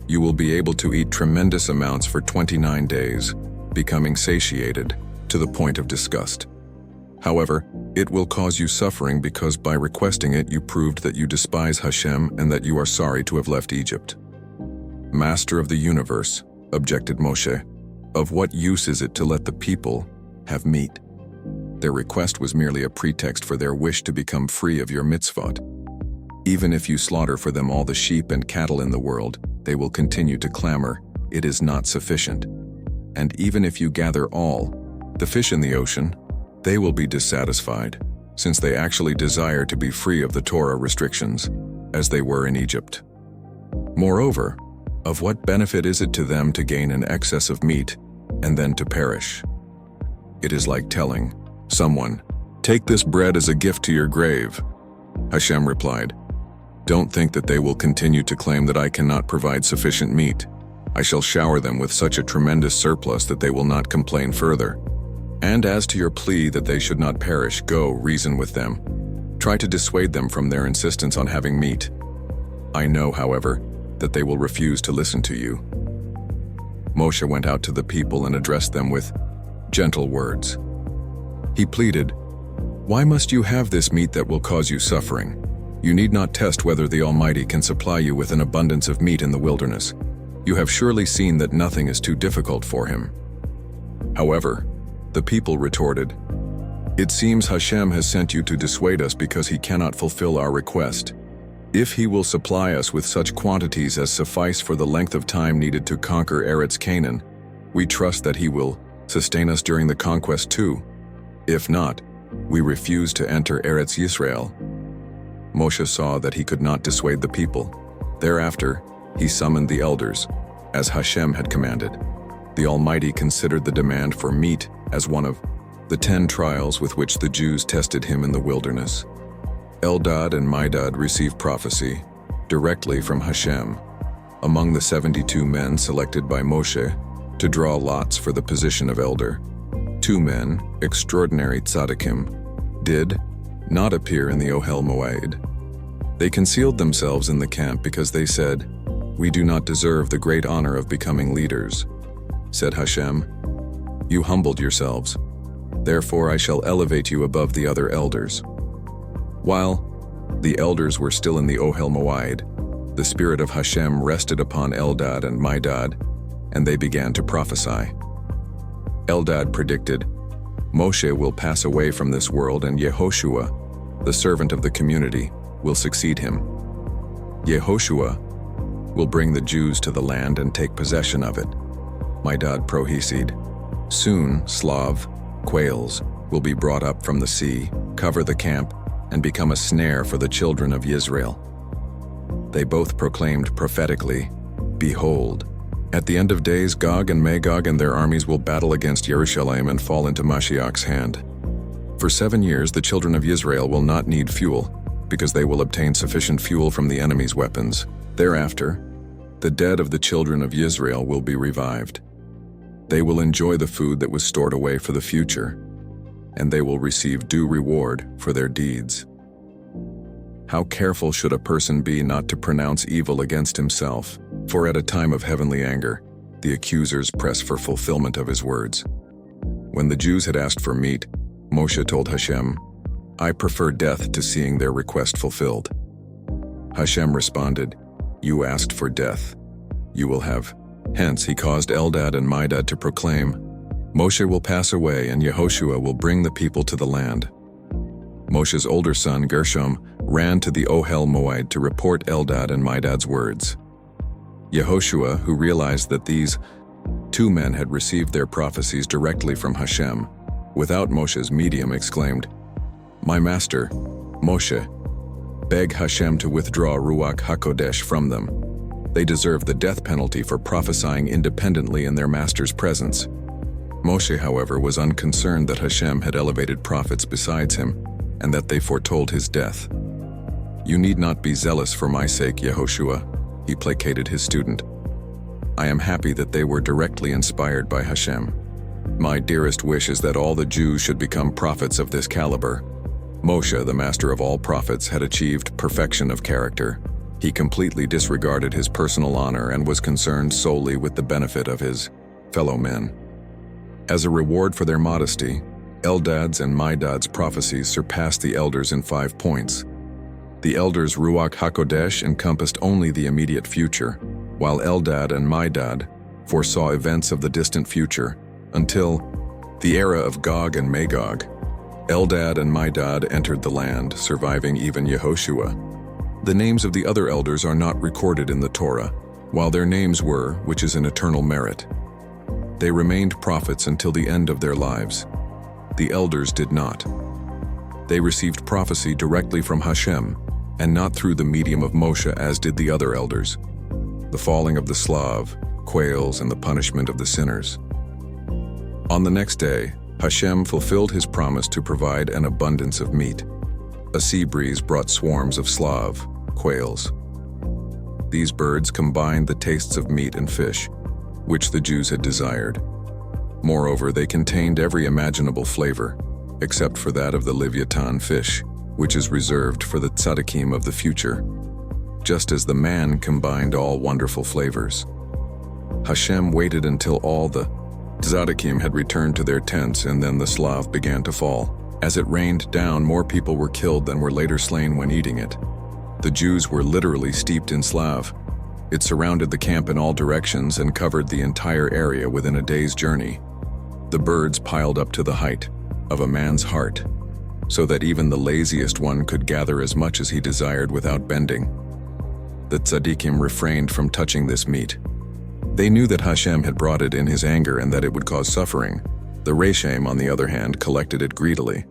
You will be able to eat tremendous amounts for 29 days, becoming satiated to the point of disgust. However, it will cause you suffering because by requesting it you proved that you despise Hashem and that you are sorry to have left Egypt." "Master of the universe," objected Moshe, "of what use is it to let the people have meat? Their request was merely a pretext for their wish to become free of your mitzvot. Even if you slaughter for them all the sheep and cattle in the world, they will continue to clamor, 'It is not sufficient.' And even if you gather all the fish in the ocean, they will be dissatisfied, since they actually desire to be free of the Torah restrictions, as they were in Egypt. Moreover, of what benefit is it to them to gain an excess of meat and then to perish? It is like telling someone, 'Take this bread as a gift to your grave.'" Hashem replied, "Don't think that they will continue to claim that I cannot provide sufficient meat. I shall shower them with such a tremendous surplus that they will not complain further. And as to your plea that they should not perish, go, reason with them. Try to dissuade them from their insistence on having meat. I know, however, that they will refuse to listen to you." Moshe went out to the people and addressed them with gentle words. He pleaded, "Why must you have this meat that will cause you suffering? You need not test whether the Almighty can supply you with an abundance of meat in the wilderness. You have surely seen that nothing is too difficult for him." However, the people retorted, "It seems Hashem has sent you to dissuade us because he cannot fulfill our request. If he will supply us with such quantities as suffice for the length of time needed to conquer Eretz Canaan, we trust that he will sustain us during the conquest too. If not, we refuse to enter Eretz Yisrael." Moshe saw that he could not dissuade the people. Thereafter, he summoned the elders, as Hashem had commanded. The Almighty considered the demand for meat as one of the 10 trials with which the Jews tested him in the wilderness. Eldad and Medad received prophecy directly from Hashem. Among the 72 men selected by Moshe to draw lots for the position of elder, 2 men, extraordinary tzaddikim, did not appear in the Ohel Moed. They concealed themselves in the camp because they said, "We do not deserve the great honor of becoming leaders." Said Hashem, "You humbled yourselves. Therefore I shall elevate you above the other elders." While the elders were still in the Ohel Moed, the spirit of Hashem rested upon Eldad and Medad, and they began to prophesy. Eldad predicted, "Moshe will pass away from this world and Yehoshua, the servant of the community, will succeed him. Yehoshua will bring the Jews to the land and take possession of it." Medad prophesied, "Soon, Slav, quails, will be brought up from the sea, cover the camp, and become a snare for the children of Israel. They both proclaimed prophetically, "Behold, at the end of days Gog and Magog and their armies will battle against Jerusalem and fall into Mashiach's hand. For 7 years the children of Israel will not need fuel, because they will obtain sufficient fuel from the enemy's weapons. Thereafter, the dead of the children of Israel will be revived. They will enjoy the food that was stored away for the future, and they will receive due reward for their deeds." How careful should a person be not to pronounce evil against himself, for at a time of heavenly anger, the accusers press for fulfillment of his words. When the Jews had asked for meat, Moshe told Hashem, "I prefer death to seeing their request fulfilled." Hashem responded, "You asked for death. You will have." Hence he caused Eldad and Medad to proclaim, "Moshe will pass away and Yehoshua will bring the people to the land." Moshe's older son, Gershom, ran to the Ohel Moed to report Eldad and Medad's words. Yehoshua, who realized that these 2 men had received their prophecies directly from Hashem, without Moshe's medium, exclaimed, "My master, Moshe, beg Hashem to withdraw Ruach HaKodesh from them. They deserve the death penalty for prophesying independently in their master's presence." Moshe, however, was unconcerned that Hashem had elevated prophets besides him, and that they foretold his death. "You need not be zealous for my sake, Yehoshua," he placated his student. "I am happy that they were directly inspired by Hashem. My dearest wish is that all the Jews should become prophets of this caliber." Moshe, the master of all prophets, had achieved perfection of character. He completely disregarded his personal honor and was concerned solely with the benefit of his fellow men. As a reward for their modesty, Eldad's and Medad's prophecies surpassed the elders in 5 points. The elders' Ruach HaKodesh encompassed only the immediate future, while Eldad and Medad foresaw events of the distant future, until the era of Gog and Magog. Eldad and Medad entered the land, surviving even Yehoshua. The names of the other elders are not recorded in the Torah, while their names were, which is an eternal merit. They remained prophets until the end of their lives. The elders did not. They received prophecy directly from Hashem, and not through the medium of Moshe as did the other elders. The falling of the Slav, quails, and the punishment of the sinners. On the next day, Hashem fulfilled his promise to provide an abundance of meat. A sea breeze brought swarms of Slav, quails. These birds combined the tastes of meat and fish, which the Jews had desired. Moreover, they contained every imaginable flavor, except for that of the Leviathan fish, which is reserved for the tzaddikim of the future, just as the man combined all wonderful flavors. Hashem waited until all the tzaddikim had returned to their tents, and then the Slav began to fall. As it rained down, more people were killed than were later slain when eating it. The Jews were literally steeped in Slav. It surrounded the camp in all directions and covered the entire area within a day's journey. The birds piled up to the height of a man's heart, so that even the laziest one could gather as much as he desired without bending. The tzaddikim refrained from touching this meat. They knew that Hashem had brought it in his anger and that it would cause suffering. The Reshaim, on the other hand, collected it greedily.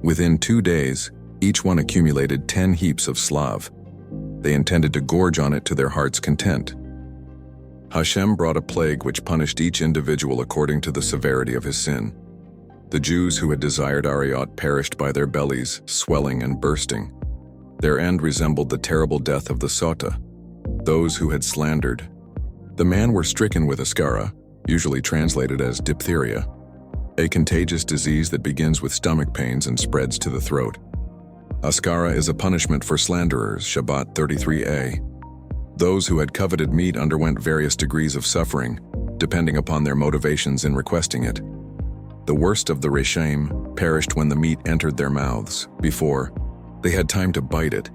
Within 2 days, each one accumulated 10 heaps of Slav. They intended to gorge on it to their heart's content. Hashem brought a plague which punished each individual according to the severity of his sin. The Jews who had desired Ariot perished by their bellies, swelling and bursting. Their end resembled the terrible death of the Sota, those who had slandered. The men were stricken with Ascara, usually translated as diphtheria, a contagious disease that begins with stomach pains and spreads to the throat. Ascara is a punishment for slanderers, Shabbat 33a. Those who had coveted meat underwent various degrees of suffering, depending upon their motivations in requesting it. The worst of the Reshaim perished when the meat entered their mouths, before they had time to bite it.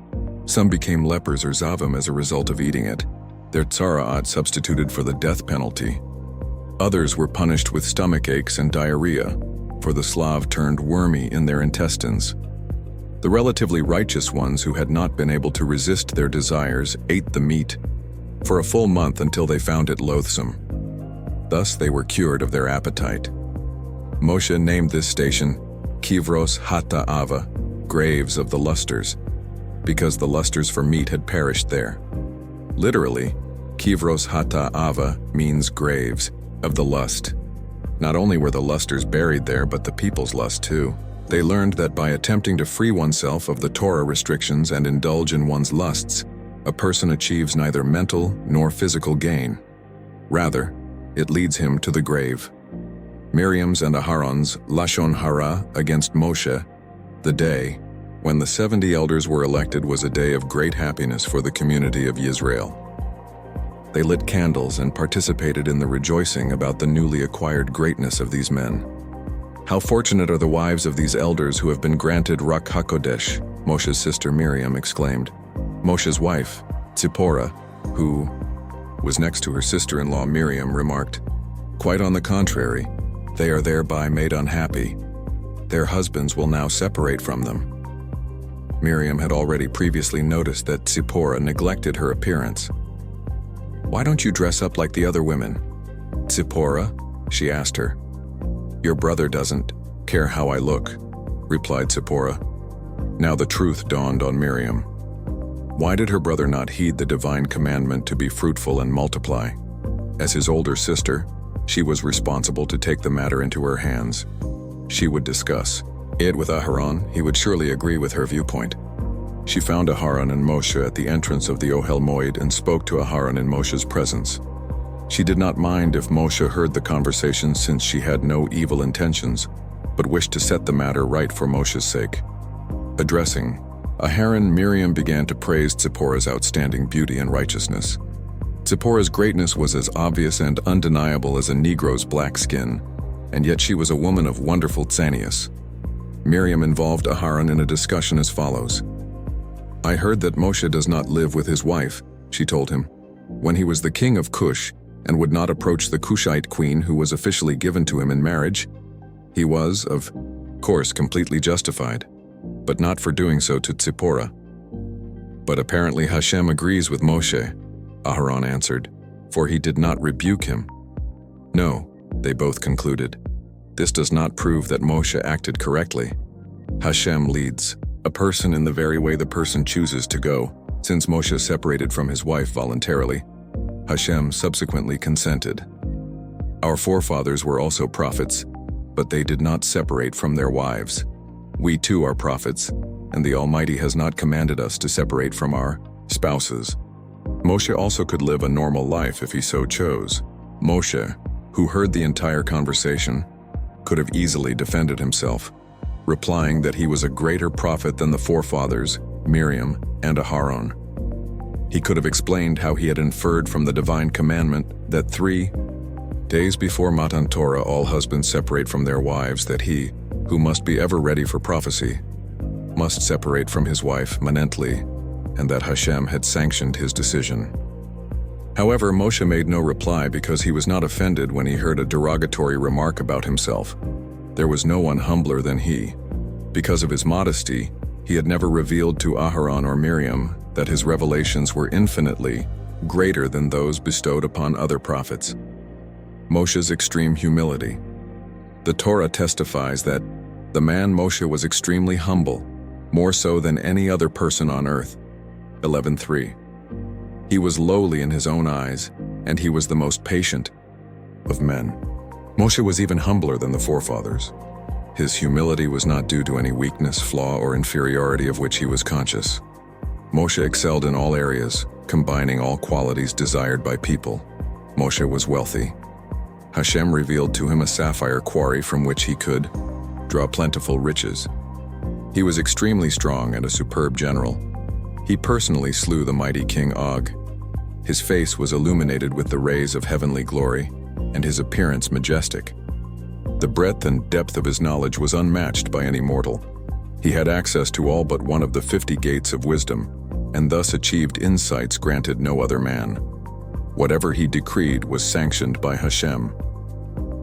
Some became lepers or zavim as a result of eating it, their tzara'at substituted for the death penalty. Others were punished with stomach aches and diarrhea, for the Slav turned wormy in their intestines. The relatively righteous ones who had not been able to resist their desires ate the meat for a full month until they found it loathsome. Thus they were cured of their appetite. Moshe named this station Kivros Hata'ava, graves of the lusters, because the lusters for meat had perished there. Literally, Kivros Hata'ava means graves of the lust. Not only were the lusters buried there, but the people's lust too. They learned that by attempting to free oneself of the Torah restrictions and indulge in one's lusts, a person achieves neither mental nor physical gain. Rather, it leads him to the grave. Miriam's and Aharon's Lashon Hara against Moshe, the day when the 70 elders were elected, was a day of great happiness for the community of Yisrael. They lit candles and participated in the rejoicing about the newly acquired greatness of these men. How fortunate are the wives of these elders who have been granted Rak HaKodesh, Moshe's sister Miriam exclaimed. Moshe's wife, Tzipporah, who was next to her sister-in-law Miriam, remarked, "Quite on the contrary, they are thereby made unhappy. Their husbands will now separate from them." Miriam had already previously noticed that Tzipporah neglected her appearance. "Why don't you dress up like the other women, Tzipporah?" she asked her. "Your brother doesn't care how I look," replied Tzipporah. Now the truth dawned on Miriam. Why did her brother not heed the divine commandment to be fruitful and multiply? As his older sister, she was responsible to take the matter into her hands. She would discuss it with Aharon. He would surely agree with her viewpoint. She found Aharon and Moshe at the entrance of the Ohel Moed and spoke to Aharon in Moshe's presence. She did not mind if Moshe heard the conversation, since she had no evil intentions, but wished to set the matter right for Moshe's sake. Addressing Aharon, Miriam began to praise Tzipporah's outstanding beauty and righteousness. Tzipporah's greatness was as obvious and undeniable as a Negro's black skin, and yet she was a woman of wonderful tzanius. Miriam involved Aharon in a discussion as follows. "I heard that Moshe does not live with his wife," she told him. "When he was the king of Cush and would not approach the Cushite queen who was officially given to him in marriage, he was, of course, completely justified, but not for doing so to Tzipporah." "But apparently Hashem agrees with Moshe," Aharon answered, "for he did not rebuke him." "No," they both concluded. "This does not prove that Moshe acted correctly. Hashem leads a person in the very way the person chooses to go. Since Moshe separated from his wife voluntarily, Hashem subsequently consented. Our forefathers were also prophets, but they did not separate from their wives. We too are prophets, and the Almighty has not commanded us to separate from our spouses." Moshe also could live a normal life if he so chose. Moshe, who heard the entire conversation, could have easily defended himself, replying that he was a greater prophet than the forefathers, Miriam and Aharon. He could have explained how he had inferred from the divine commandment that 3 days before Matan Torah all husbands separate from their wives, that he, who must be ever ready for prophecy, must separate from his wife manently, and that Hashem had sanctioned his decision. However, Moshe made no reply because he was not offended when he heard a derogatory remark about himself. There was no one humbler than he. Because of his modesty, he had never revealed to Aharon or Miriam that his revelations were infinitely greater than those bestowed upon other prophets. Moshe's extreme humility. The Torah testifies that the man Moshe was extremely humble, more so than any other person on earth. 11:3. He was lowly in his own eyes, and he was the most patient of men. Moshe was even humbler than the forefathers. His humility was not due to any weakness, flaw, or inferiority of which he was conscious. Moshe excelled in all areas, combining all qualities desired by people. Moshe was wealthy. Hashem revealed to him a sapphire quarry from which he could draw plentiful riches. He was extremely strong and a superb general. He personally slew the mighty King Og. His face was illuminated with the rays of heavenly glory, and his appearance majestic. The breadth and depth of his knowledge was unmatched by any mortal. He had access to all but one of the 50 gates of wisdom, and thus achieved insights granted no other man. Whatever he decreed was sanctioned by Hashem.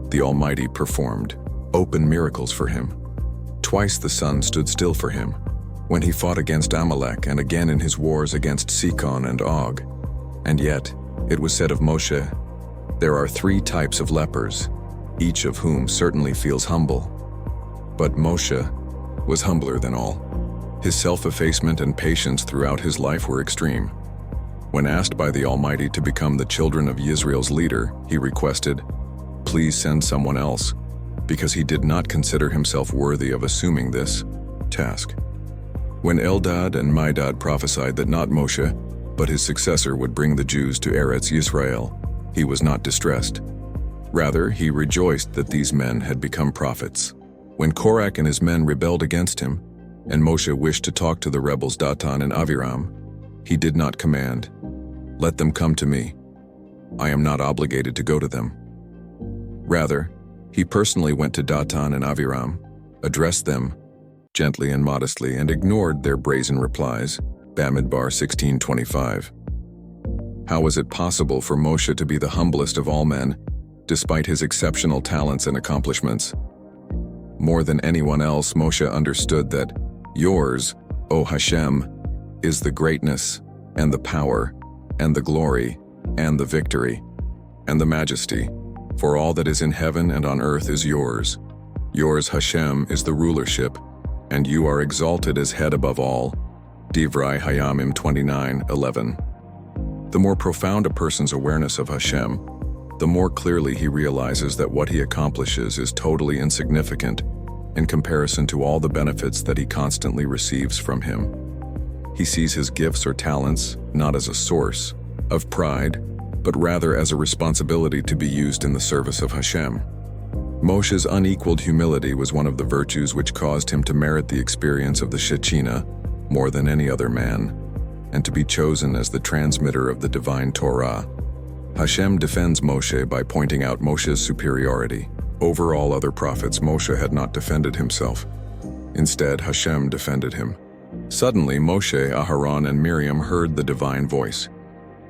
The Almighty performed open miracles for him. Twice the sun stood still for him, when he fought against Amalek and again in his wars against Sikon and Og. And yet, it was said of Moshe, "There are 3 types of lepers: each of whom certainly feels humble. But Moshe was humbler than all. His self-effacement and patience throughout his life were extreme. When asked by the Almighty to become the children of Israel's leader, he requested, "Please send someone else," because he did not consider himself worthy of assuming this task. When Eldad and Medad prophesied that not Moshe, but his successor would bring the Jews to Eretz Yisrael, he was not distressed. Rather, he rejoiced that these men had become prophets. When Korach and his men rebelled against him, and Moshe wished to talk to the rebels Datan and Aviram, he did not command, "Let them come to me. I am not obligated to go to them." Rather, he personally went to Datan and Aviram, addressed them gently and modestly, and ignored their brazen replies. Bamidbar 16:25. How was it possible for Moshe to be the humblest of all men, despite his exceptional talents and accomplishments? More than anyone else, Moshe understood that yours, O Hashem, is the greatness, and the power, and the glory, and the victory, and the majesty. For all that is in heaven and on earth is yours. Yours, Hashem, is the rulership, and you are exalted as head above all. Divrei Hayamim 29:11. The more profound a person's awareness of Hashem, the more clearly he realizes that what he accomplishes is totally insignificant in comparison to all the benefits that he constantly receives from him. He sees his gifts or talents not as a source of pride, but rather as a responsibility to be used in the service of Hashem. Moshe's unequaled humility was one of the virtues which caused him to merit the experience of the Shekhinah more than any other man, and to be chosen as the transmitter of the divine Torah. Hashem defends Moshe by pointing out Moshe's superiority. Over all other prophets, Moshe had not defended himself. Instead, Hashem defended him. Suddenly, Moshe, Aharon, and Miriam heard the divine voice.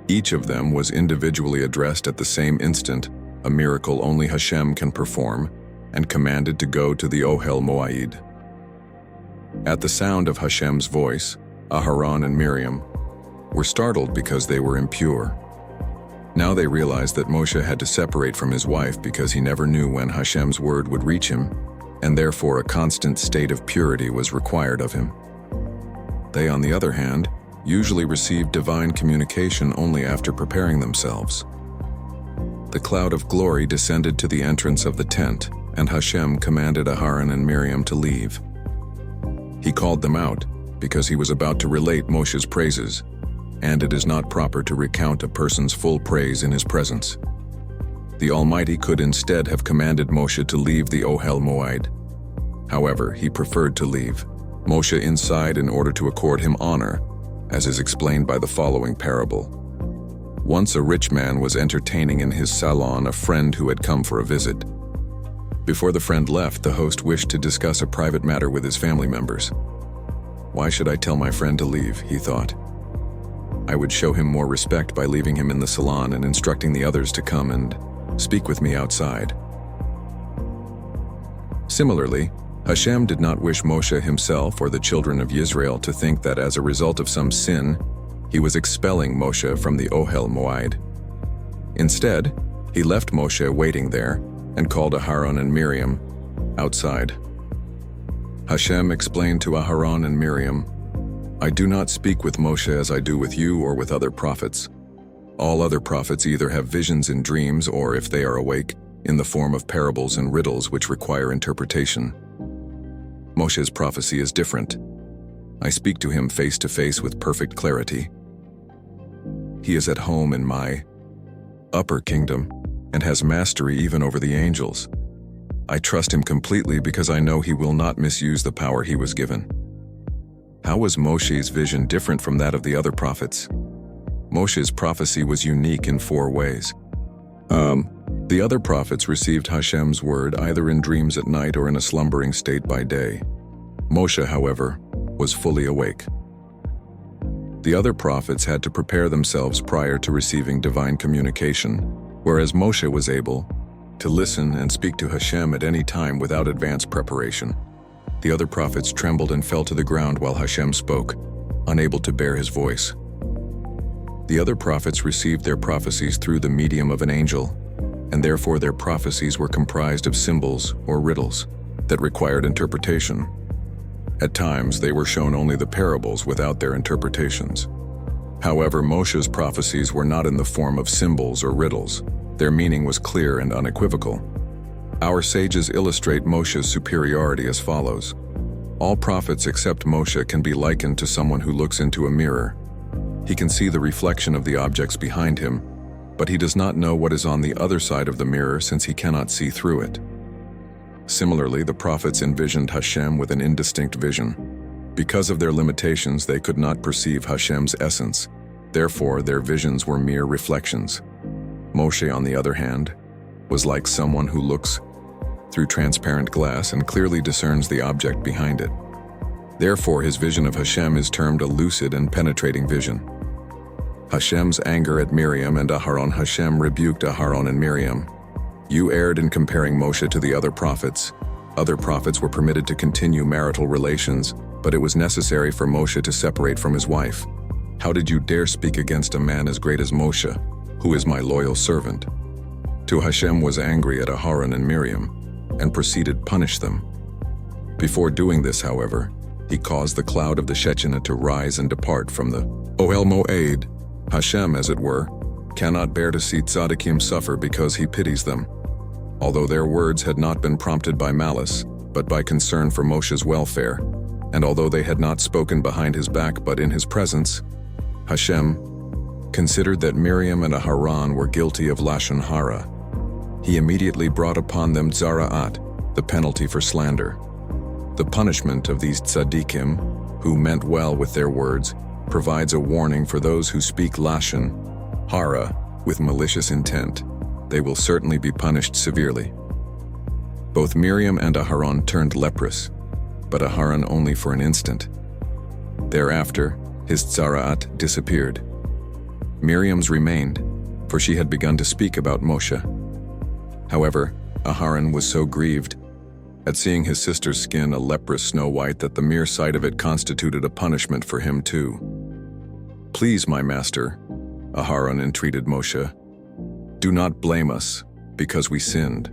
Each of them was individually addressed at the same instant, a miracle only Hashem can perform, and commanded to go to the Ohel Moed. At the sound of Hashem's voice, Aharon and Miriam were startled because they were impure. Now they realized that Moshe had to separate from his wife because he never knew when Hashem's word would reach him, and therefore a constant state of purity was required of him. They, on the other hand, usually received divine communication only after preparing themselves. The cloud of glory descended to the entrance of the tent, and Hashem commanded Aharon and Miriam to leave. He called them out because he was about to relate Moshe's praises, and it is not proper to recount a person's full praise in his presence. The Almighty could instead have commanded Moshe to leave the Ohel Moed. However, he preferred to leave Moshe inside in order to accord him honor, as is explained by the following parable. Once a rich man was entertaining in his salon a friend who had come for a visit. Before the friend left, the host wished to discuss a private matter with his family members. "Why should I tell my friend to leave?" he thought. "I would show him more respect by leaving him in the salon and instructing the others to come and speak with me outside." Similarly, Hashem did not wish Moshe himself or the children of Israel to think that as a result of some sin, he was expelling Moshe from the Ohel Moed. Instead, he left Moshe waiting there and called Aharon and Miriam outside. Hashem explained to Aharon and Miriam, "I do not speak with Moshe as I do with you or with other prophets. All other prophets either have visions in dreams or, if they are awake, in the form of parables and riddles which require interpretation. Moshe's prophecy is different. I speak to him face to face with perfect clarity. He is at home in my upper kingdom and has mastery even over the angels. I trust him completely because I know he will not misuse the power he was given." How was Moshe's vision different from that of the other prophets? Moshe's prophecy was unique in 4 ways. The other prophets received Hashem's word either in dreams at night or in a slumbering state by day. Moshe, however, was fully awake. The other prophets had to prepare themselves prior to receiving divine communication, whereas Moshe was able to listen and speak to Hashem at any time without advanced preparation. The other prophets trembled and fell to the ground while Hashem spoke, unable to bear his voice. The other prophets received their prophecies through the medium of an angel, and therefore their prophecies were comprised of symbols or riddles that required interpretation. At times, they were shown only the parables without their interpretations. However, Moshe's prophecies were not in the form of symbols or riddles. Their meaning was clear and unequivocal. Our sages illustrate Moshe's superiority as follows. All prophets except Moshe can be likened to someone who looks into a mirror. He can see the reflection of the objects behind him, but he does not know what is on the other side of the mirror since he cannot see through it. Similarly, the prophets envisioned Hashem with an indistinct vision. Because of their limitations, they could not perceive Hashem's essence. Therefore, their visions were mere reflections. Moshe, on the other hand, was like someone who looks through transparent glass and clearly discerns the object behind it. Therefore, his vision of Hashem is termed a lucid and penetrating vision. Hashem's anger at Miriam and Aharon. Hashem rebuked Aharon and Miriam. You erred in comparing Moshe to the other prophets. Other prophets were permitted to continue marital relations, but it was necessary for Moshe to separate from his wife. How did you dare speak against a man as great as Moshe, who is my loyal servant? To Hashem was angry at Aharon and Miriam, and proceeded punish them. Before doing this, however, he caused the cloud of the Shekinah to rise and depart from the Ohel Moed. Hashem, as it were, cannot bear to see tzaddikim suffer because he pities them. Although their words had not been prompted by malice, but by concern for Moshe's welfare, and although they had not spoken behind his back but in his presence, Hashem considered that Miriam and Aharon were guilty of lashon hara. He immediately brought upon them zara'at, the penalty for slander. The punishment of these tzaddikim, who meant well with their words, provides a warning for those who speak lashon hara with malicious intent. They will certainly be punished severely. Both Miriam and Aharon turned leprous, but Aharon only for an instant. Thereafter, his tzara'at disappeared. Miriam's remained, for she had begun to speak about Moshe. However, Aharon was so grieved at seeing his sister's skin a leprous snow white that the mere sight of it constituted a punishment for him too. Please, my master, Aharon entreated Moshe, do not blame us because we sinned.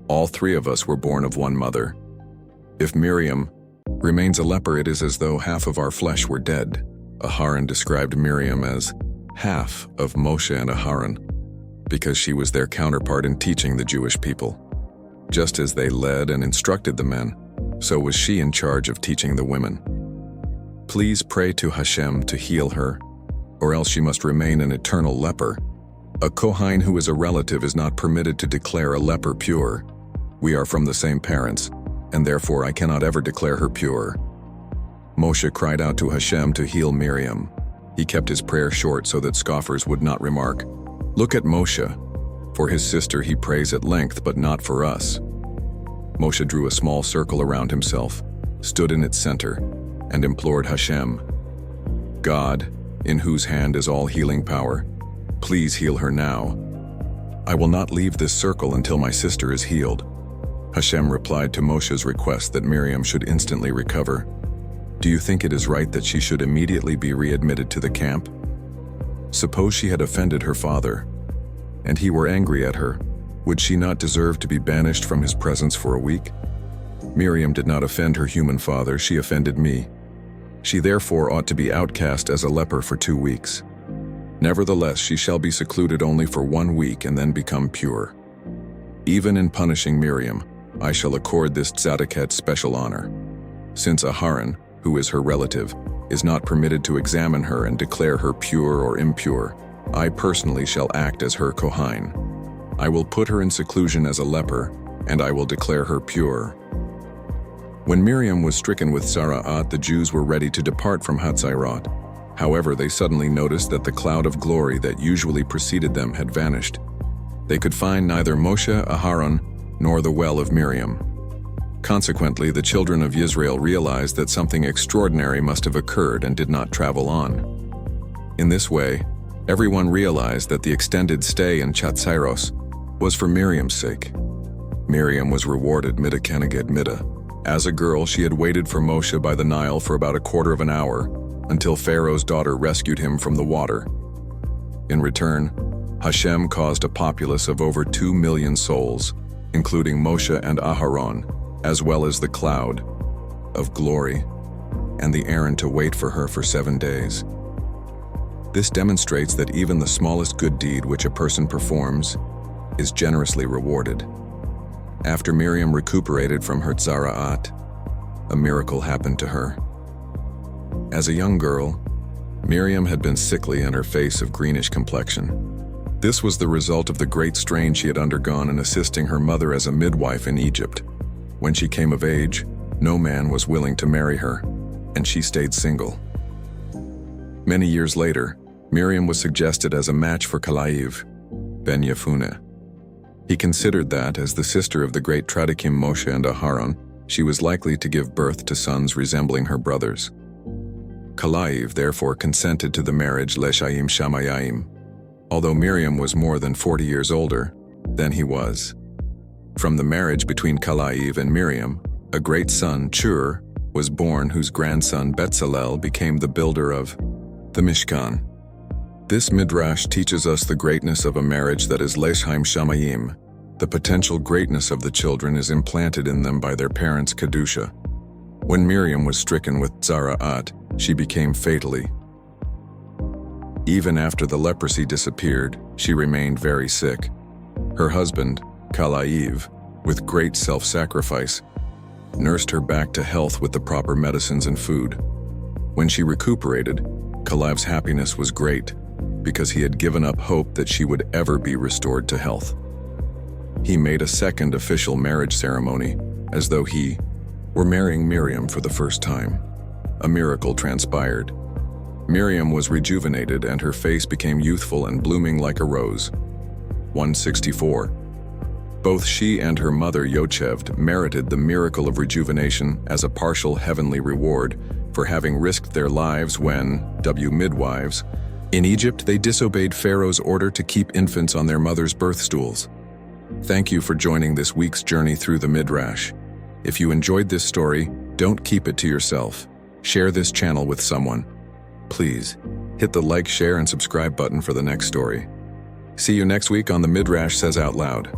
All three of us were born of one mother. If Miriam remains a leper, it is as though half of our flesh were dead. Aharon described Miriam as half of Moshe and Aharon because she was their counterpart in teaching the Jewish people. Just as they led and instructed the men, so was she in charge of teaching the women. Please pray to Hashem to heal her, or else she must remain an eternal leper. A Kohen who is a relative is not permitted to declare a leper pure. We are from the same parents, and therefore I cannot ever declare her pure. Moshe cried out to Hashem to heal Miriam. He kept his prayer short so that scoffers would not remark, "Look at Moshe. For his sister he prays at length, but not for us." Moshe drew a small circle around himself, stood in its center, and implored Hashem, God, in whose hand is all healing power, please heal her now. I will not leave this circle until my sister is healed. Hashem replied to Moshe's request that Miriam should instantly recover. Do you think it is right that she should immediately be readmitted to the camp? Suppose she had offended her father, and he were angry at her, would she not deserve to be banished from his presence for a week? Miriam did not offend her human father, she offended me. She therefore ought to be outcast as a leper for 2 weeks. Nevertheless, she shall be secluded only for 1 week and then become pure. Even in punishing Miriam, I shall accord this tzaddiket special honor. Since Aharon, who is her relative, is not permitted to examine her and declare her pure or impure, I personally shall act as her Kohen. I will put her in seclusion as a leper, and I will declare her pure. When Miriam was stricken with Zara'at, the Jews were ready to depart from Hatzirot. However, they suddenly noticed that the cloud of glory that usually preceded them had vanished. They could find neither Moshe, Aharon, nor the well of Miriam. Consequently, the children of Israel realized that something extraordinary must have occurred and did not travel on. In this way, everyone realized that the extended stay in Chatzairos was for Miriam's sake. Miriam was rewarded midah keneged midah. As a girl, she had waited for Moshe by the Nile for about a quarter of an hour, until Pharaoh's daughter rescued him from the water. In return, Hashem caused a populace of over 2 million souls, including Moshe and Aharon, as well as the cloud of glory, and the Aharon to wait for her for 7 days. This demonstrates that even the smallest good deed which a person performs is generously rewarded. After Miriam recuperated from her tzara'at, a miracle happened to her. As a young girl, Miriam had been sickly and her face of greenish complexion. This was the result of the great strain she had undergone in assisting her mother as a midwife in Egypt. When she came of age, no man was willing to marry her, and she stayed single. Many years later, Miriam was suggested as a match for Kalaiv, ben Yefuneh. He considered that, as the sister of the great Tzaddikim Moshe and Aharon, she was likely to give birth to sons resembling her brothers. Kalaiv therefore consented to the marriage Leshaim Shamayim, although Miriam was more than 40 years older than he was. From the marriage between Kalaiv and Miriam, a great son, Chur, was born, whose grandson Betzalel became the builder of the Mishkan. This midrash teaches us the greatness of a marriage that is Leshaim Shamayim. The potential greatness of the children is implanted in them by their parents' Kedusha. When Miriam was stricken with tzara'at, she became fatally. Even after the leprosy disappeared, she remained very sick. Her husband, Kalaiv, with great self-sacrifice, nursed her back to health with the proper medicines and food. When she recuperated, Kalaiv's happiness was great, because he had given up hope that she would ever be restored to health. He made a second official marriage ceremony, as though he were marrying Miriam for the first time. A miracle transpired. Miriam was rejuvenated and her face became youthful and blooming like a rose. 164. Both she and her mother Yocheved merited the miracle of rejuvenation as a partial heavenly reward for having risked their lives when, midwives, in Egypt they disobeyed Pharaoh's order to keep infants on their mother's birth stools. Thank you for joining this week's journey through the Midrash. If you enjoyed this story, don't keep it to yourself. Share this channel with someone. Please, hit the like, share, and subscribe button for the next story. See you next week on the Midrash Says Out Loud.